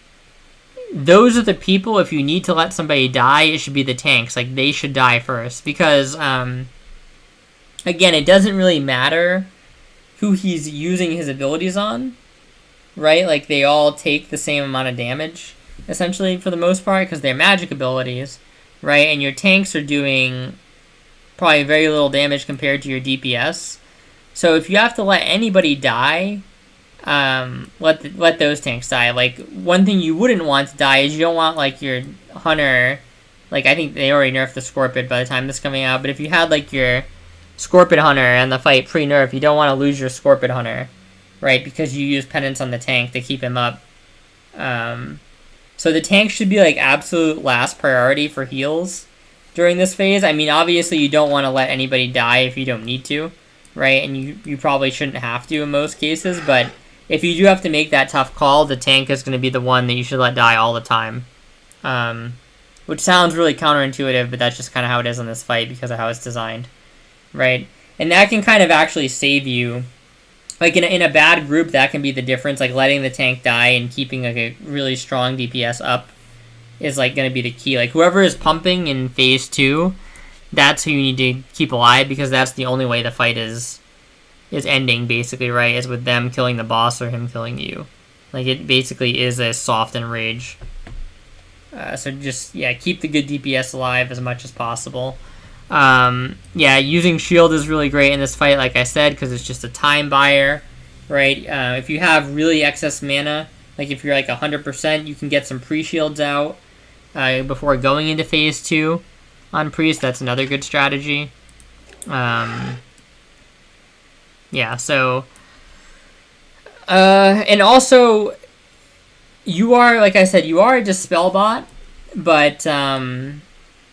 those are the people, if you need to let somebody die, it should be the tanks. Like, they should die first. Because, again, it doesn't really matter who he's using his abilities on, right? Like, they all take the same amount of damage, essentially, for the most part, because they're magic abilities, right? And your tanks are doing probably very little damage compared to your DPS. So if you have to let anybody die, let those tanks die. Like, one thing you wouldn't want to die is you don't want, like, your hunter, like, I think they already nerfed the Scorpid by the time this is coming out, but if you had, like, your Scorpid hunter and the fight pre-nerf, you don't want to lose your Scorpid hunter, right? Because you use penance on the tank to keep him up. So the tank should be, like, absolute last priority for heals during this phase. I mean, obviously you don't want to let anybody die if you don't need to, right? And you probably shouldn't have to in most cases, but if you do have to make that tough call, the tank is going to be the one that you should let die all the time. Which sounds really counterintuitive, but that's just kind of how it is in this fight because of how it's designed, right? And that can kind of actually save you. Like, in a bad group, that can be the difference. Like, letting the tank die and keeping, like, a really strong DPS up is, like, going to be the key. Like, whoever is pumping in phase 2, that's who you need to keep alive, because that's the only way the fight is ending, basically, right? Is with them killing the boss or him killing you. Like, it basically is a soft enrage. So just, yeah, keep the good DPS alive as much as possible. Yeah, using shield is really great in this fight, like I said, because it's just a time buyer, right? If you have really excess mana, like if you're like 100%, you can get some pre-shields out before going into phase 2 on priest. That's another good strategy. Yeah, so and also you are, like I said, you are a dispel bot, but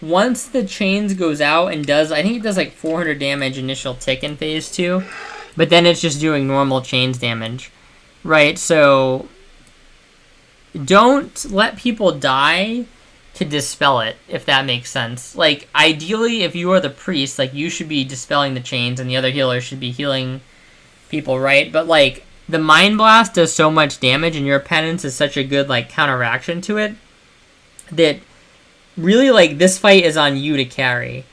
once the chains goes out and does, I think it does like 400 damage initial tick in phase 2, but then it's just doing normal chains damage, right? So don't let people die to dispel it, if that makes sense. Like, ideally, if you are the priest, like, you should be dispelling the chains and the other healer should be healing people, right? But, like, the Mind Blast does so much damage, and your penance is such a good like counteraction to it, that really like this fight is on you to carry.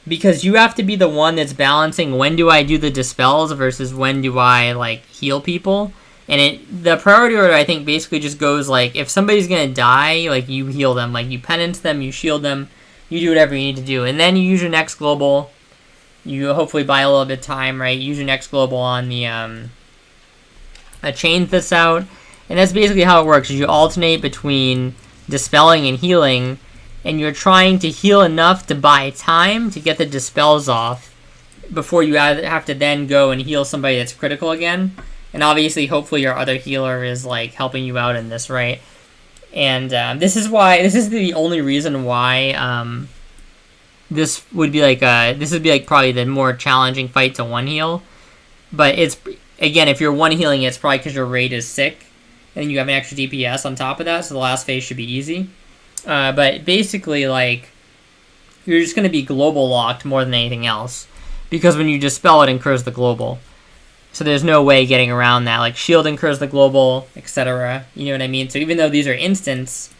Because you have to be the one that's balancing when do I do the dispels versus when do I like heal people. And the priority order, I think, basically just goes like, if somebody's gonna die, like you heal them, like you penance them, you shield them, you do whatever you need to do, and then you use your next global. You hopefully buy a little bit of time, right? Use your next global on the chains this out, and that's basically how it works. Is you alternate between dispelling and healing, and you're trying to heal enough to buy time to get the dispels off before you have to then go and heal somebody that's critical again. And obviously, hopefully, your other healer is like helping you out in this, right? And this is the only reason why this would be like probably the more challenging fight to one heal. But it's, again, if you're one healing, it's probably because your raid is sick, and you have an extra DPS on top of that, so the last phase should be easy. But basically, like, you're just going to be global locked more than anything else, because when you dispel, it incurs the global. So there's no way getting around that. Like, shield incurs the global, etc. You know what I mean? So even though these are instants,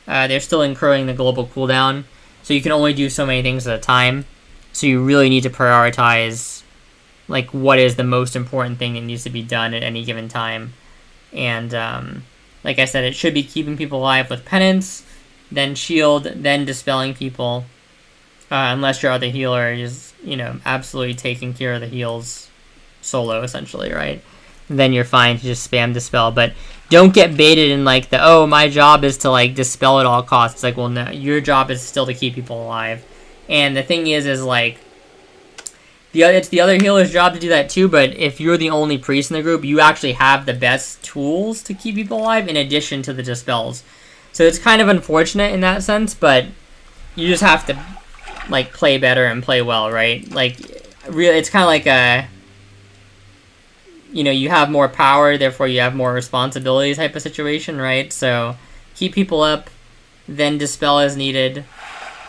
they're still incurring the global cooldown. So you can only do so many things at a time. So you really need to prioritize, like, what is the most important thing that needs to be done at any given time. And, like I said, it should be keeping people alive with penance, then shield, then dispelling people. Unless your other healer is, you know, absolutely taking care of the heals solo, essentially, right? Then you're fine to just spam dispel. But don't get baited in, like, oh, my job is to, like, dispel at all costs. It's like, well, no, your job is still to keep people alive. And the thing is like, it's the other healer's job to do that too, but if you're the only priest in the group, you actually have the best tools to keep people alive in addition to the dispels. So it's kind of unfortunate in that sense, but you just have to, like, play better and play well, right? Like, really, it's kind of like you know, you have more power, therefore you have more responsibility type of situation, right? So keep people up, then dispel as needed,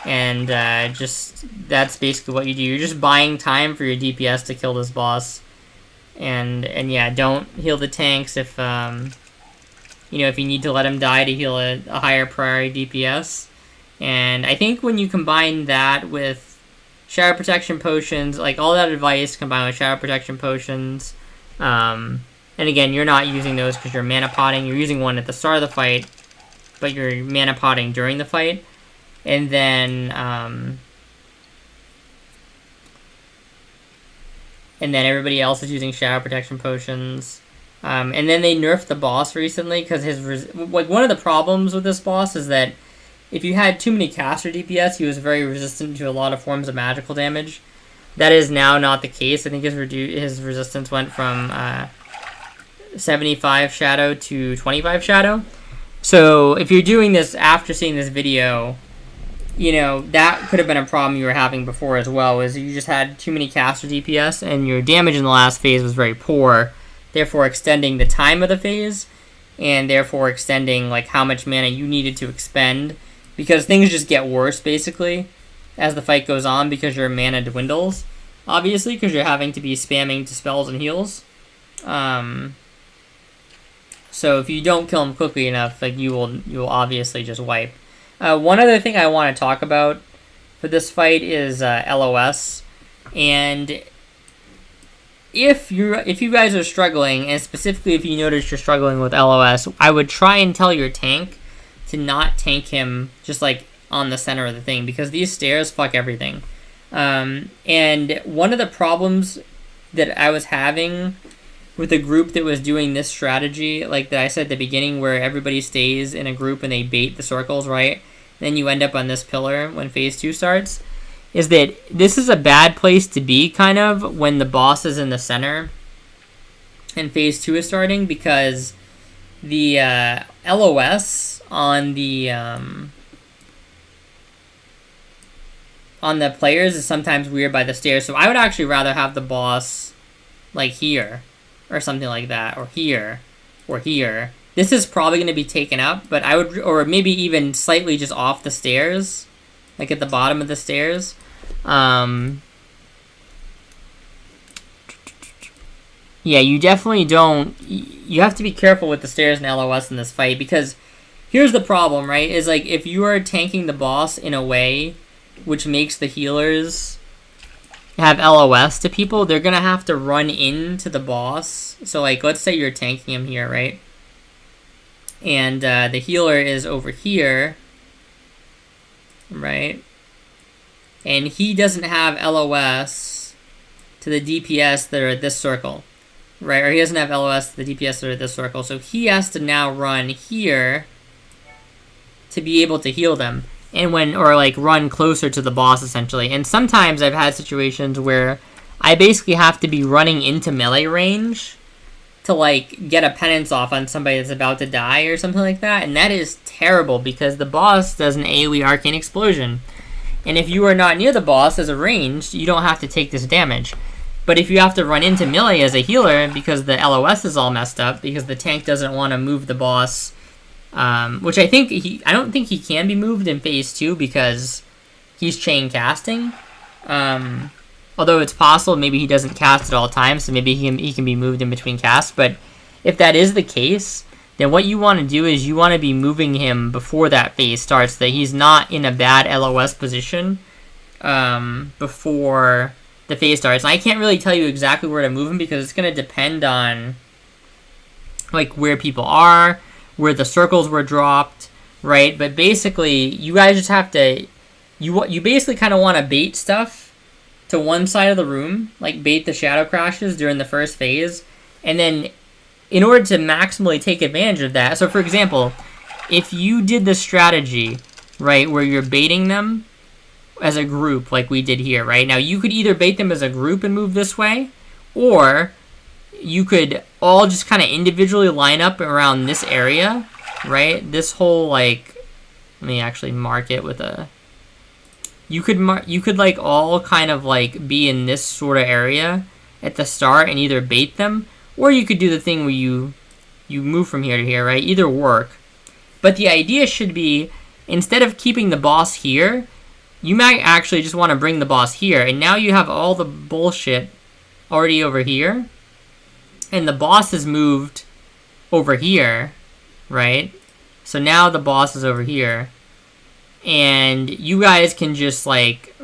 and just, that's basically what you do. You're just buying time for your DPS to kill this boss. And yeah, don't heal the tanks if, you know, if you need to let him die to heal a higher priority DPS. And I think when you combine that with Shadow Protection Potions, like, all that advice combined with Shadow Protection Potions, and again, you're not using those because you're mana potting. You're using one at the start of the fight, but you're mana potting during the fight. And then everybody else is using Shadow Protection Potions. And then they nerfed the boss recently because like, one of the problems with this boss is that if you had too many caster DPS, he was very resistant to a lot of forms of magical damage. That is now not the case. I think his resistance went from 75 Shadow to 25 Shadow. So if you're doing this after seeing this video, you know, that could have been a problem you were having before as well, is you just had too many caster DPS and your damage in the last phase was very poor, therefore extending the time of the phase, and therefore extending, like, how much mana you needed to expend, because things just get worse, basically, as the fight goes on, because your mana dwindles, obviously, because you're having to be spamming dispels and heals. So if you don't kill him quickly enough, like, you will obviously just wipe. One other thing I want to talk about for this fight is LOS, and if you guys are struggling, and specifically if you notice you're struggling with LOS, I would try and tell your tank to not tank him just, like, on the center of the thing, because these stairs fuck everything. And one of the problems that I was having with a group that was doing this strategy, like that I said at the beginning, where everybody stays in a group and they bait the circles, right? Then you end up on this pillar when phase 2 starts, is that this is a bad place to be, kind of, when the boss is in the center and phase 2 is starting, because the LOS on the players is sometimes weird by the stairs. So I would actually rather have the boss, like, here, or something like that, or here, or here. This is probably going to be taken up, but I would, or maybe even slightly just off the stairs, like at the bottom of the stairs. Yeah, you definitely don't... You have to be careful with the stairs and LOS in this fight, because here's the problem, right? Is, like, if you are tanking the boss in a way which makes the healers have LOS to people, they're gonna have to run into the boss. So, like, let's say you're tanking him here, right? And the healer is over here, right? And he doesn't have LOS to the DPS that are at this circle, right? Or he doesn't have LOS to the DPS that are at this circle. So he has to now run here to be able to heal them. And or like run closer to the boss, essentially. And sometimes I've had situations where I basically have to be running into melee range to like get a penance off on somebody that's about to die or something like that. And that is terrible because the boss does an AoE arcane explosion. And if you are not near the boss as a ranged, you don't have to take this damage. But if you have to run into melee as a healer because the LOS is all messed up, because the tank doesn't want to move the boss, which I don't think he can be moved in phase 2 because he's chain casting. Although it's possible maybe he doesn't cast at all times, so maybe he can be moved in between casts. But if that is the case, then what you want to do is you want to be moving him before that phase starts, so that he's not in a bad LOS position before the phase starts. And I can't really tell you exactly where to move him because it's going to depend on like where people are, where the circles were dropped, right? But basically, you guys just have to... You basically kind of want to bait stuff to one side of the room, like bait the shadow crashes during the first phase, and then in order to maximally take advantage of that... So, for example, if you did the strategy, right, where you're baiting them as a group, like we did here, right? Now, you could either bait them as a group and move this way, or you could all just kind of individually line up around this area, right? This whole, like, let me actually mark it with a... You could like all kind of like be in this sort of area at the start and either bait them, or you could do the thing where you move from here to here, right? Either work. But the idea should be, instead of keeping the boss here, you might actually just want to bring the boss here, and now you have all the bullshit already over here. And the boss is moved over here, right? So now the boss is over here. And you guys can just, like,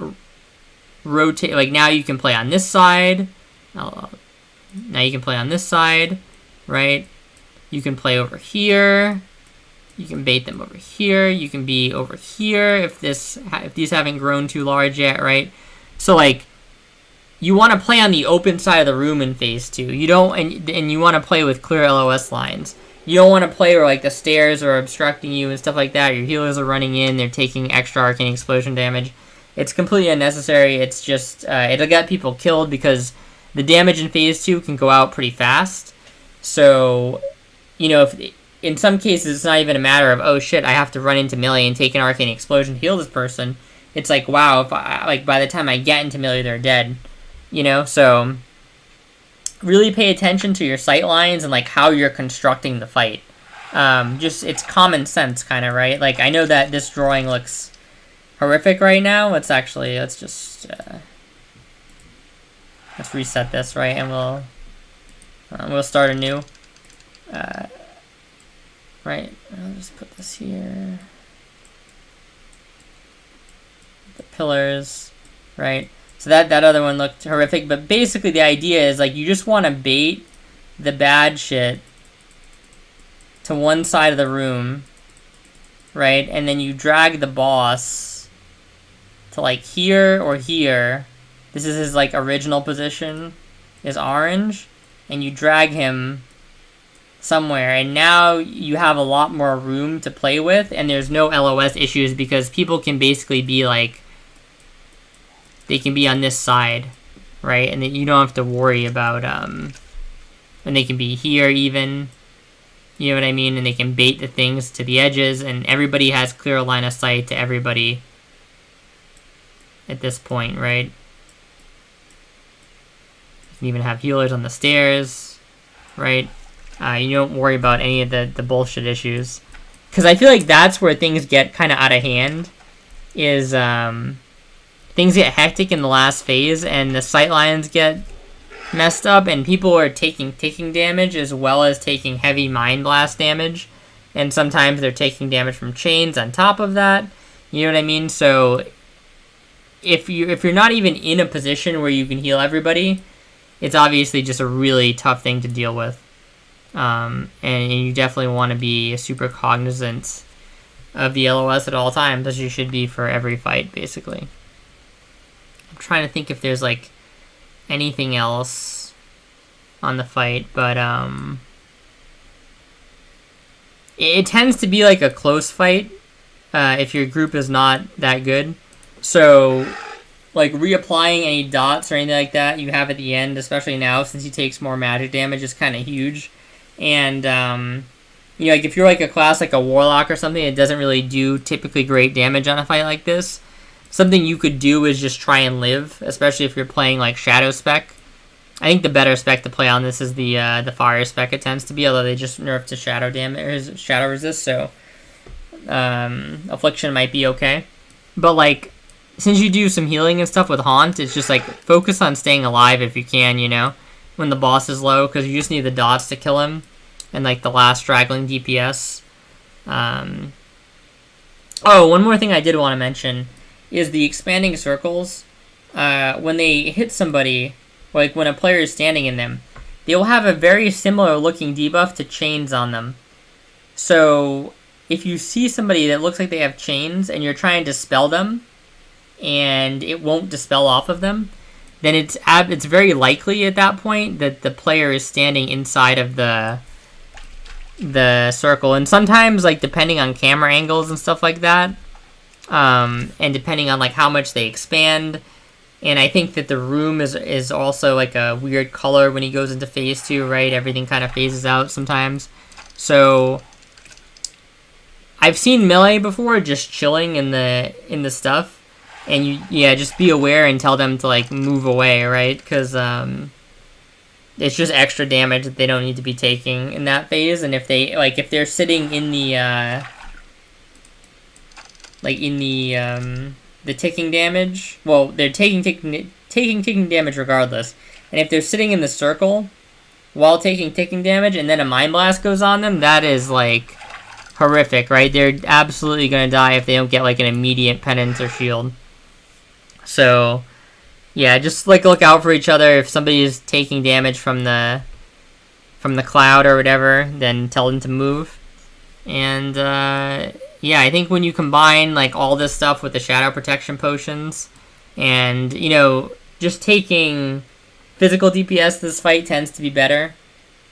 rotate. Like, now you can play on this side. Now you can play on this side, right? You can play over here. You can bait them over here. You can be over here if these haven't grown too large yet, right? So, like, you want to play on the open side of the room in phase 2. You don't, and you want to play with clear LOS lines. You don't want to play where like the stairs are obstructing you and stuff like that. Your healers are running in, they're taking extra arcane explosion damage. It's completely unnecessary. It's just it'll get people killed because the damage in phase 2 can go out pretty fast. So, you know, if in some cases it's not even a matter of, oh shit, I have to run into melee and take an arcane explosion to heal this person. It's like, wow, if by the time I get into melee, they're dead. You know, so really pay attention to your sight lines and like how you're constructing the fight. Just it's common sense, kind of, right? Like, I know that this drawing looks horrific right now. Let's just let's reset this, right? And we'll start anew. Right. I'll just put this here. The pillars, right? So that other one looked horrific, but basically the idea is like you just want to bait the bad shit to one side of the room, right? And then you drag the boss to like here or here. This is his like original position, is orange, and you drag him somewhere, and now you have a lot more room to play with, and there's no LOS issues because people can basically be like, they can be on this side, right? And then you don't have to worry about, and they can be here even, you know what I mean? And they can bait the things to the edges, and everybody has clear line of sight to everybody at this point, right? You can even have healers on the stairs, right? You don't worry about any of the bullshit issues. Because I feel like that's where things get kind of out of hand, is, things get hectic in the last phase, and the sightlines get messed up, and people are taking ticking damage as well as taking heavy mind blast damage, and sometimes they're taking damage from chains on top of that. You know what I mean? So if you're not even in a position where you can heal everybody, it's obviously just a really tough thing to deal with. And you definitely want to be super cognizant of the LOS at all times, as you should be for every fight, basically. I'm trying to think if there's like anything else on the fight, but it tends to be like a close fight if your group is not that good. So like reapplying any dots or anything like that you have at the end, especially now since he takes more magic damage, is kind of huge. And you know, like if you're like a class like a warlock or something, it doesn't really do typically great damage on a fight like this. Something you could do is just try and live, especially if you're playing like shadow spec. I think the better spec to play on this is the fire spec. It tends to be, although they just nerfed to shadow damage or shadow resist, so affliction might be okay. But like, since you do some healing and stuff with haunt, it's just like focus on staying alive if you can, you know, when the boss is low, because you just need the dots to kill him and like the last straggling DPS. Oh, one more thing I did want to mention is the expanding circles. When they hit somebody, like when a player is standing in them, they will have a very similar looking debuff to chains on them. So if you see somebody that looks like they have chains and you're trying to dispel them and it won't dispel off of them, then it's very likely at that point that the player is standing inside of the circle. And sometimes, like, depending on camera angles and stuff like that, and depending on like how much they expand, and I think that the room is also like a weird color when he goes into phase 2, right? Everything kind of phases out sometimes. So I've seen melee before just chilling in the stuff, and just be aware and tell them to like move away, right? Because it's just extra damage that they don't need to be taking in that phase. And if they're sitting in the the ticking damage, well, they're taking ticking damage regardless. And if they're sitting in the circle while taking ticking damage and then a mind blast goes on them, that is like horrific, right? They're absolutely gonna die if they don't get like an immediate penance or shield. So yeah, just like look out for each other. If somebody is taking damage from the cloud or whatever, then tell them to move. And yeah, I think when you combine like all this stuff with the shadow protection potions, and you know, just taking physical DPS this fight tends to be better.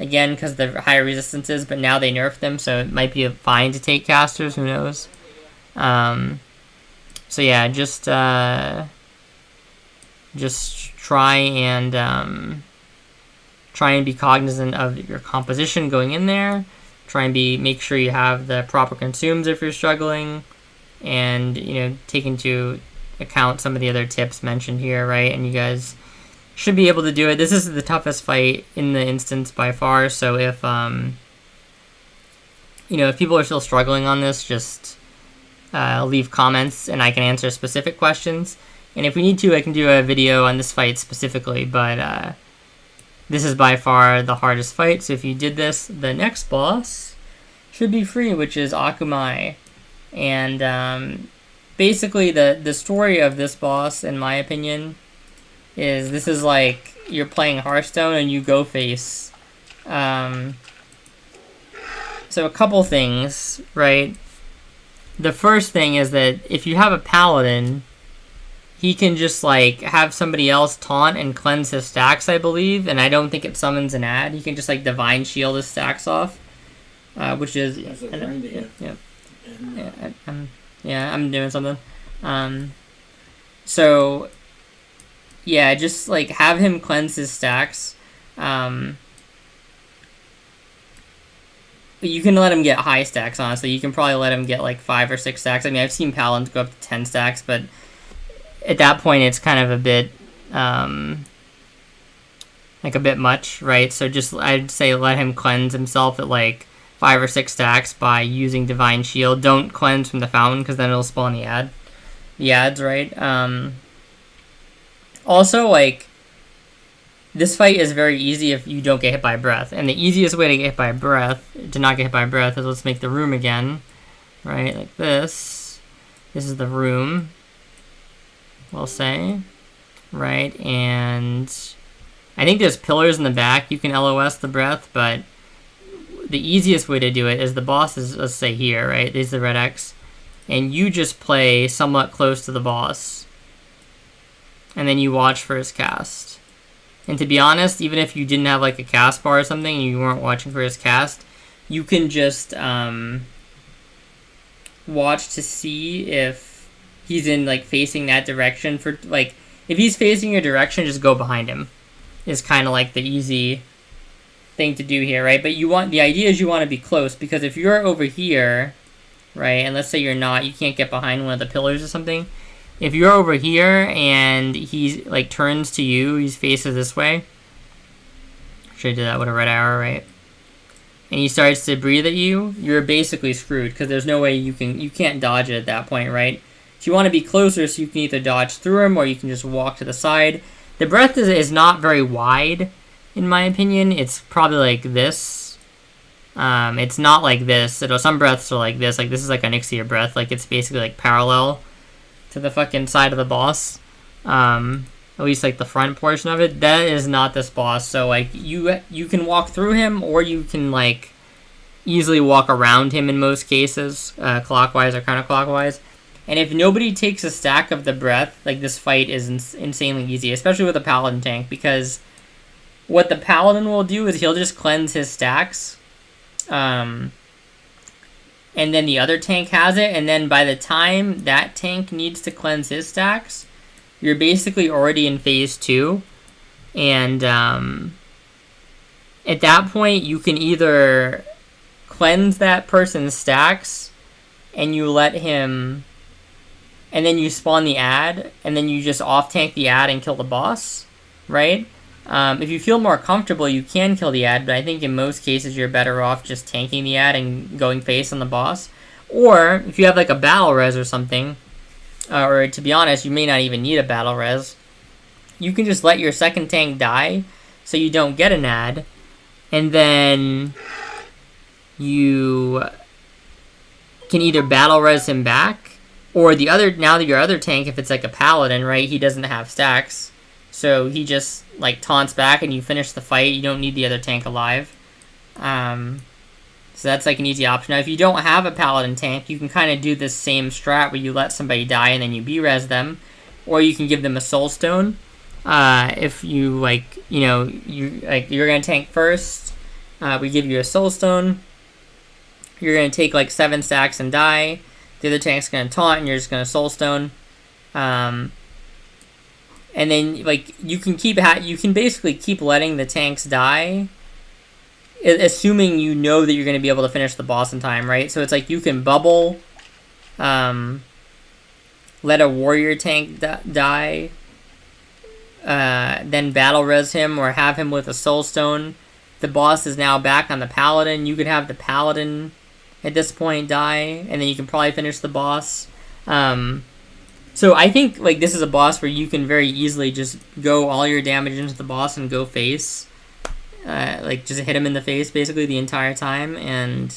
Again, because they're higher resistances, but now they nerfed them, so it might be fine to take casters. Who knows? So yeah, just try and be cognizant of your composition going in there. Try and make sure you have the proper consumes if you're struggling, and you know, take into account some of the other tips mentioned here, right? And you guys should be able to do it. This is the toughest fight in the instance by far. So if you know, if people are still struggling on this, just leave comments and I can answer specific questions. And if we need to, I can do a video on this fight specifically. But this is by far the hardest fight. So if you did this, the next boss should be free, which is Akumai. And basically the story of this boss, in my opinion, is this is like you're playing Hearthstone and you go face. So a couple things, right? The first thing is that if you have a paladin, he can just like have somebody else taunt and cleanse his stacks, I believe, and I don't think it summons an ad. He can just like divine shield his stacks off, which is I'm doing something. So yeah, just like have him cleanse his stacks. You can let him get high stacks, honestly. You can probably let him get like 5 or 6 stacks. I mean, I've seen paladins go up to 10 stacks, but at that point it's kind of a bit like a bit much, right? So just I'd say let him cleanse himself at like 5 or 6 stacks by using divine shield. Don't cleanse from the fountain, because then it'll spawn the ads, right? Also, like, this fight is very easy if you don't get hit by breath. And the easiest way to get hit by breath, to not get hit by breath, is let's make the room again. Right, like this. This is the room, we'll say. Right, and I think there's pillars in the back. You can LOS the breath, but the easiest way to do it is the boss is, let's say here, right? There's the red X. And you just play somewhat close to the boss. And then you watch for his cast. And to be honest, even if you didn't have like a cast bar or something and you weren't watching for his cast, you can just watch to see if he's in like facing that direction. For like, if he's facing your direction, just go behind him. Is kind of like the easy thing to do here, right? But the idea is you want to be close, because if you're over here, right, and let's say you're not, you can't get behind one of the pillars or something. If you're over here and he's like turns to you, he faces this way. Should have did that with a red arrow, right? And he starts to breathe at you, you're basically screwed, because there's no way you can't dodge it at that point, right? So you want to be closer so you can either dodge through him or you can just walk to the side. The breath is not very wide, in my opinion. It's probably like this. It's not like this. Some breaths are like this. Like this is like an Ixia breath. Like it's basically like parallel to the fucking side of the boss. At least like the front portion of it. That is not this boss. So like you can walk through him, or you can like easily walk around him in most cases, clockwise or counterclockwise. And if nobody takes a stack of the breath, like this fight is insanely easy, especially with a paladin tank, because what the paladin will do is he'll just cleanse his stacks. And then the other tank has it, and then by the time that tank needs to cleanse his stacks, you're basically already in phase 2. And at that point, you can either cleanse that person's stacks, and you let him, and then you spawn the ad, and then you just off-tank the ad and kill the boss, right? If you feel more comfortable, you can kill the ad, but I think in most cases you're better off just tanking the ad and going face on the boss. Or, if you have like a battle res or something, or to be honest, you may not even need a battle res, you can just let your second tank die so you don't get an ad, and then you can either battle res him back, or the other, now that your other tank, if it's like a paladin, right, he doesn't have stacks, so he just like taunts back and you finish the fight. You don't need the other tank alive. So that's like an easy option. Now if you don't have a paladin tank, you can kind of do this same strat where you let somebody die and then you B-res them, or you can give them a soul stone. If you like, you know, you're gonna tank first, we give you a soul stone. You're gonna take like 7 stacks and die. The other tank's gonna taunt and you're just gonna soul stone. And then, like, you can basically keep letting the tanks die, assuming you know that you're going to be able to finish the boss in time, right? So it's like you can bubble, let a warrior tank die, then battle res him or have him with a soul stone. The boss is now back on the paladin. You could have the paladin at this point die, and then you can probably finish the boss. So I think like this is a boss where you can very easily just go all your damage into the boss and go face. Like just hit him in the face basically the entire time, and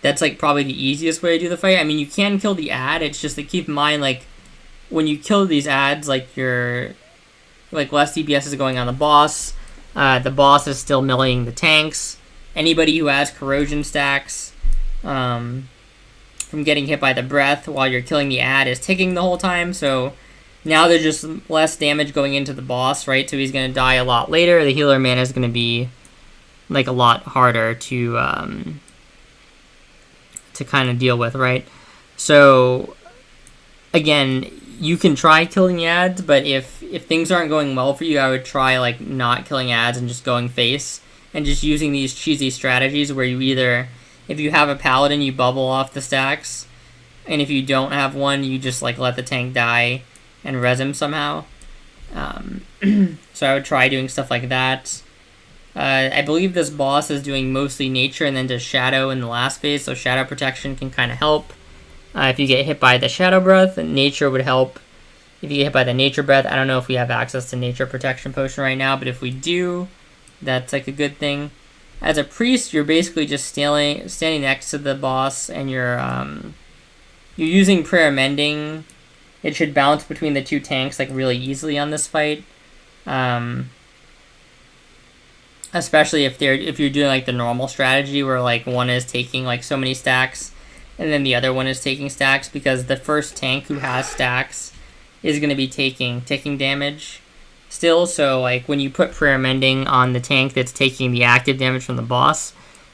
that's like probably the easiest way to do the fight. I mean, you can kill the ad, it's just that keep in mind like when you kill these ads, like your like less DPS is going on the boss is still meleeing the tanks. Anybody who has corrosion stacks from getting hit by the breath while you're killing the ad is ticking the whole time, so now there's just less damage going into the boss, right? So he's going to die a lot later. The healer mana is going to be like a lot harder to kind of deal with, right? So again, you can try killing the ads, but if things aren't going well for you, I would try like not killing ads and just going face and just using these cheesy strategies where you either, if you have a paladin, you bubble off the stacks, and if you don't have one, you just like let the tank die and res him somehow. So I would try doing stuff like that. I believe this boss is doing mostly nature and then does shadow in the last phase, so shadow protection can kind of help. If you get hit by the shadow breath, nature would help if you get hit by the Nature Breath. I don't know if we have access to Nature Protection Potion right now, but if we do, that's like a good thing. As a priest, you're basically just standing next to the boss, and you're using Prayer Mending. It should bounce between the two tanks like really easily on this fight. Especially if you're doing like the normal strategy where like one is taking like so many stacks and then the other one is taking stacks, because the first tank who has stacks is going to be taking damage still. So like when you put Prayer Mending on the tank that's taking the active damage from the boss,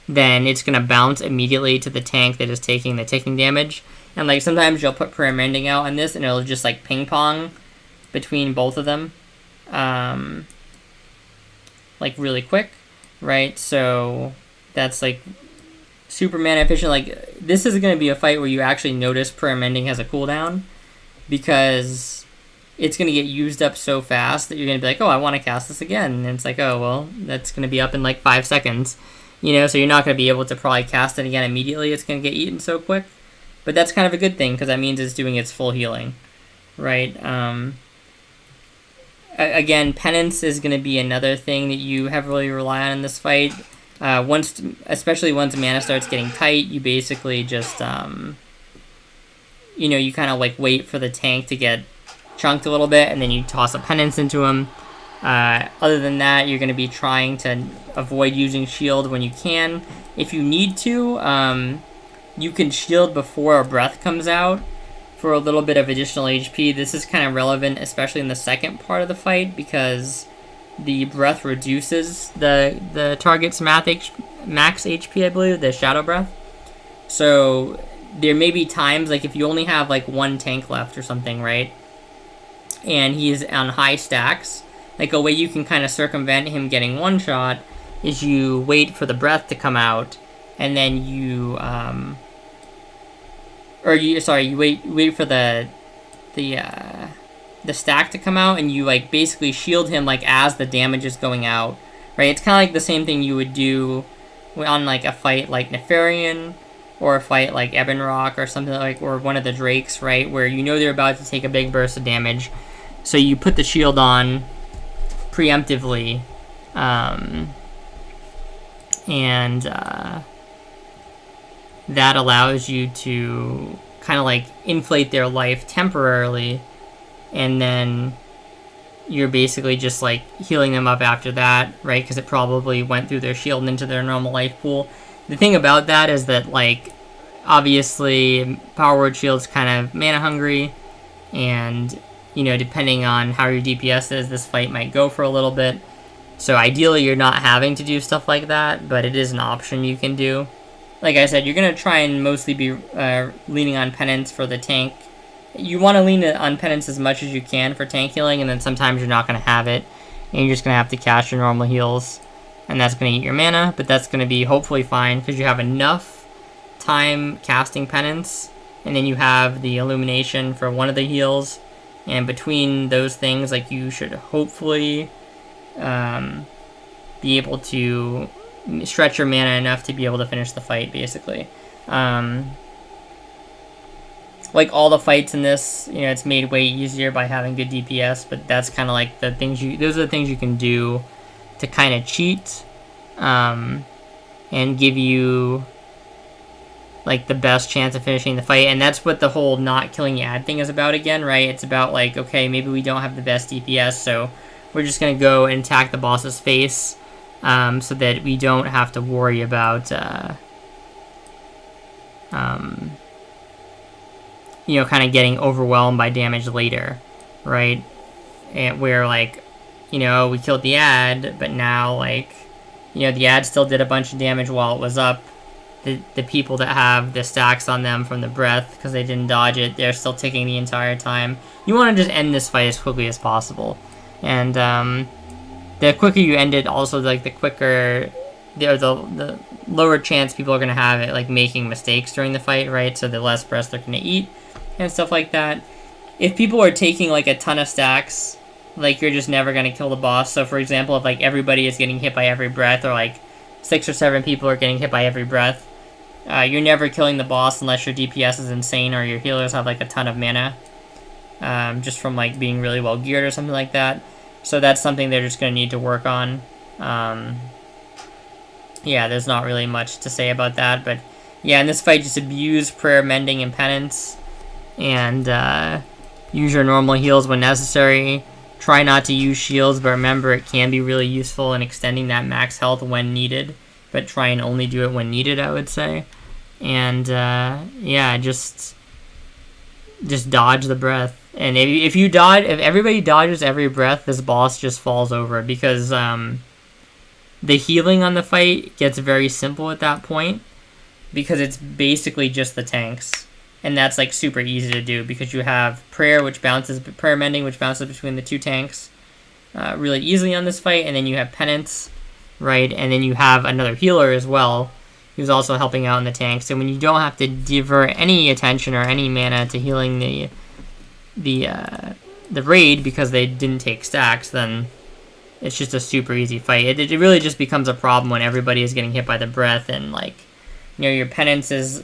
then it's going to bounce immediately to the tank that is taking the ticking damage. And like sometimes you'll put Prayer Mending out on this and it'll just like ping pong between both of them. Like really quick, right? So that's like super mana efficient. Like this is going to be a fight where you actually notice Prayer Mending has a cooldown, because it's going to get used up so fast that you're going to be like, oh, I want to cast this again. And it's like, oh, well, that's going to be up in like 5 seconds, you know? So you're not going to be able to probably cast it again immediately. It's going to get eaten so quick. But that's kind of a good thing, because that means it's doing its full healing, right? Again, Penance is going to be another thing that you heavily rely on in this fight. Especially once mana starts getting tight, you basically just, you kind of like wait for the tank to get chunked a little bit, and then you toss a Penance into him. Other than that, you're going to be trying to avoid using shield when you can. If you need to, you can shield before a breath comes out for a little bit of additional HP. This is kind of relevant, especially in the second part of the fight, because the breath reduces the target's max HP, I believe, the Shadow Breath. So there may be times, like if you only have like one tank left or something, right, and he's on high stacks, like a way you can kind of circumvent him getting one shot is you wait for the breath to come out, and then you wait for the stack to come out, and you like basically shield him like as the damage is going out, right? It's kind of like the same thing you would do on like a fight like Nefarian, or a fight like Ebon Rock or something like, or one of the Drakes, right, where you know they're about to take a big burst of damage, so you put the shield on preemptively, and that allows you to kind of like inflate their life temporarily, and then you're basically just like healing them up after that, right? Because it probably went through their shield and into their normal life pool. The thing about that is that, like, obviously Power Word Shield's kind of mana hungry, and depending on how your DPS is, this fight might go for a little bit. So ideally you're not having to do stuff like that, but it is an option you can do. Like I said, you're going to try and mostly be leaning on Penance for the tank. You want to lean on Penance as much as you can for tank healing, and then sometimes you're not going to have it, and you're just going to have to cast your normal heals, and that's going to eat your mana, but that's going to be hopefully fine, because you have enough time casting Penance, and then you have the Illumination for one of the heals, and between those things, like, you should hopefully be able to stretch your mana enough to be able to finish the fight, basically. Like all the fights in this, it's made way easier by having good DPS, but that's kind of like the things those are the things you can do to kind of cheat, and give you like the best chance of finishing the fight. And that's what the whole not killing Yad thing is about again, right? It's about like, okay, maybe we don't have the best DPS, so we're just going to go and attack the boss's face, so that we don't have to worry about, kind of getting overwhelmed by damage later, right? And where, like, we killed the ad, but now, like, the ad still did a bunch of damage while it was up. The people that have the stacks on them from the breath, because they didn't dodge it, they're still ticking the entire time. You want to just end this fight as quickly as possible. And, the quicker you end it, also, like, the quicker, the lower chance people are going to have it, like, making mistakes during the fight, right? So the less breaths they're going to eat, and stuff like that. If people are taking, like, a ton of stacks, like, you're just never going to kill the boss. So, for example, if, like, everybody is getting hit by every breath, or, like, 6 or 7 people are getting hit by every breath, you're never killing the boss unless your DPS is insane or your healers have, like, a ton of mana. just from like being really well geared or something like that. So that's something they're just going to need to work on. Yeah, there's not really much to say about that, but yeah, in this fight, just abuse prayer, mending, and penance, and use your normal heals when necessary. Try not to use shields, but remember it can be really useful in extending that max health when needed, but try and only do it when needed, I would say. And yeah, just dodge the breath. And if everybody dodges every breath, this boss just falls over, because the healing on the fight gets very simple at that point, because it's basically just the tanks. And that's like super easy to do, because you have prayer mending, which bounces between the two tanks really easily on this fight, and then you have penance, right? And then you have another healer as well, who's also helping out in the tanks. So when you don't have to divert any attention or any mana to healing the raid because they didn't take stacks, then it's just a super easy fight. It really just becomes a problem when everybody is getting hit by the breath, and like, you know, your penance is,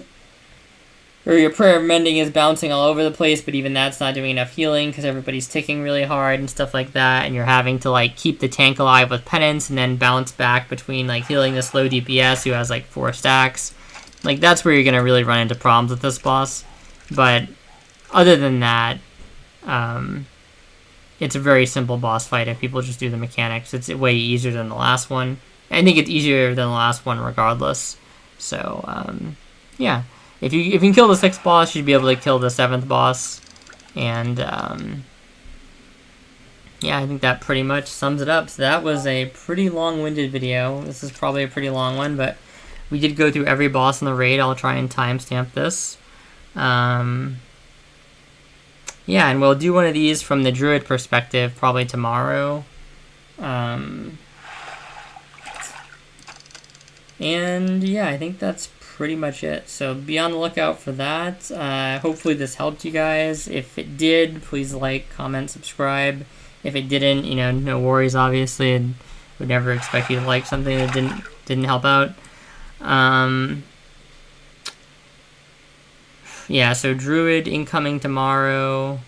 or your prayer mending is bouncing all over the place, but even that's not doing enough healing because everybody's ticking really hard and stuff like that, and you're having to like keep the tank alive with penance and then bounce back between like healing this low DPS who has like 4 stacks. Like, that's where you're gonna really run into problems with this boss. But other than that, it's a very simple boss fight if people just do the mechanics. It's way easier than the last one. I think it's easier than the last one regardless. So yeah. If you can kill the 6th boss, you'd be able to kill the 7th boss. And, yeah, I think that pretty much sums it up. So that was a pretty long-winded video. This is probably a pretty long one, but we did go through every boss in the raid. I'll try and timestamp this. Yeah, and we'll do one of these from the druid perspective probably tomorrow. And, yeah, I think that's pretty much it. So be on the lookout for that. Hopefully this helped you guys. If it did, please like, comment, subscribe. If it didn't, you know, no worries, obviously. I would never expect you to like something that didn't help out. Yeah, so druid incoming tomorrow.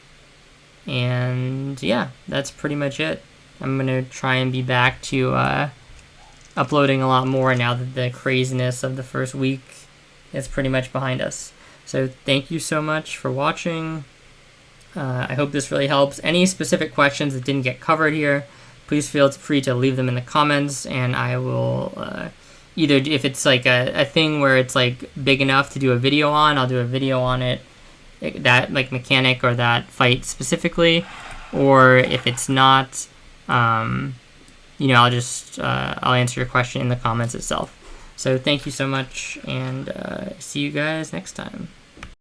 And yeah, that's pretty much it. I'm gonna try and be back to uploading a lot more now that the craziness of the first week is pretty much behind us. So thank you so much for watching. I hope this really helps. Any specific questions that didn't get covered here, please feel free to leave them in the comments, and I will either, if it's like a thing where it's like big enough to do a video on, I'll do a video on it, that like mechanic or that fight specifically, or if it's not, you know, I'll just I'll answer your question in the comments itself. So thank you so much, and see you guys next time.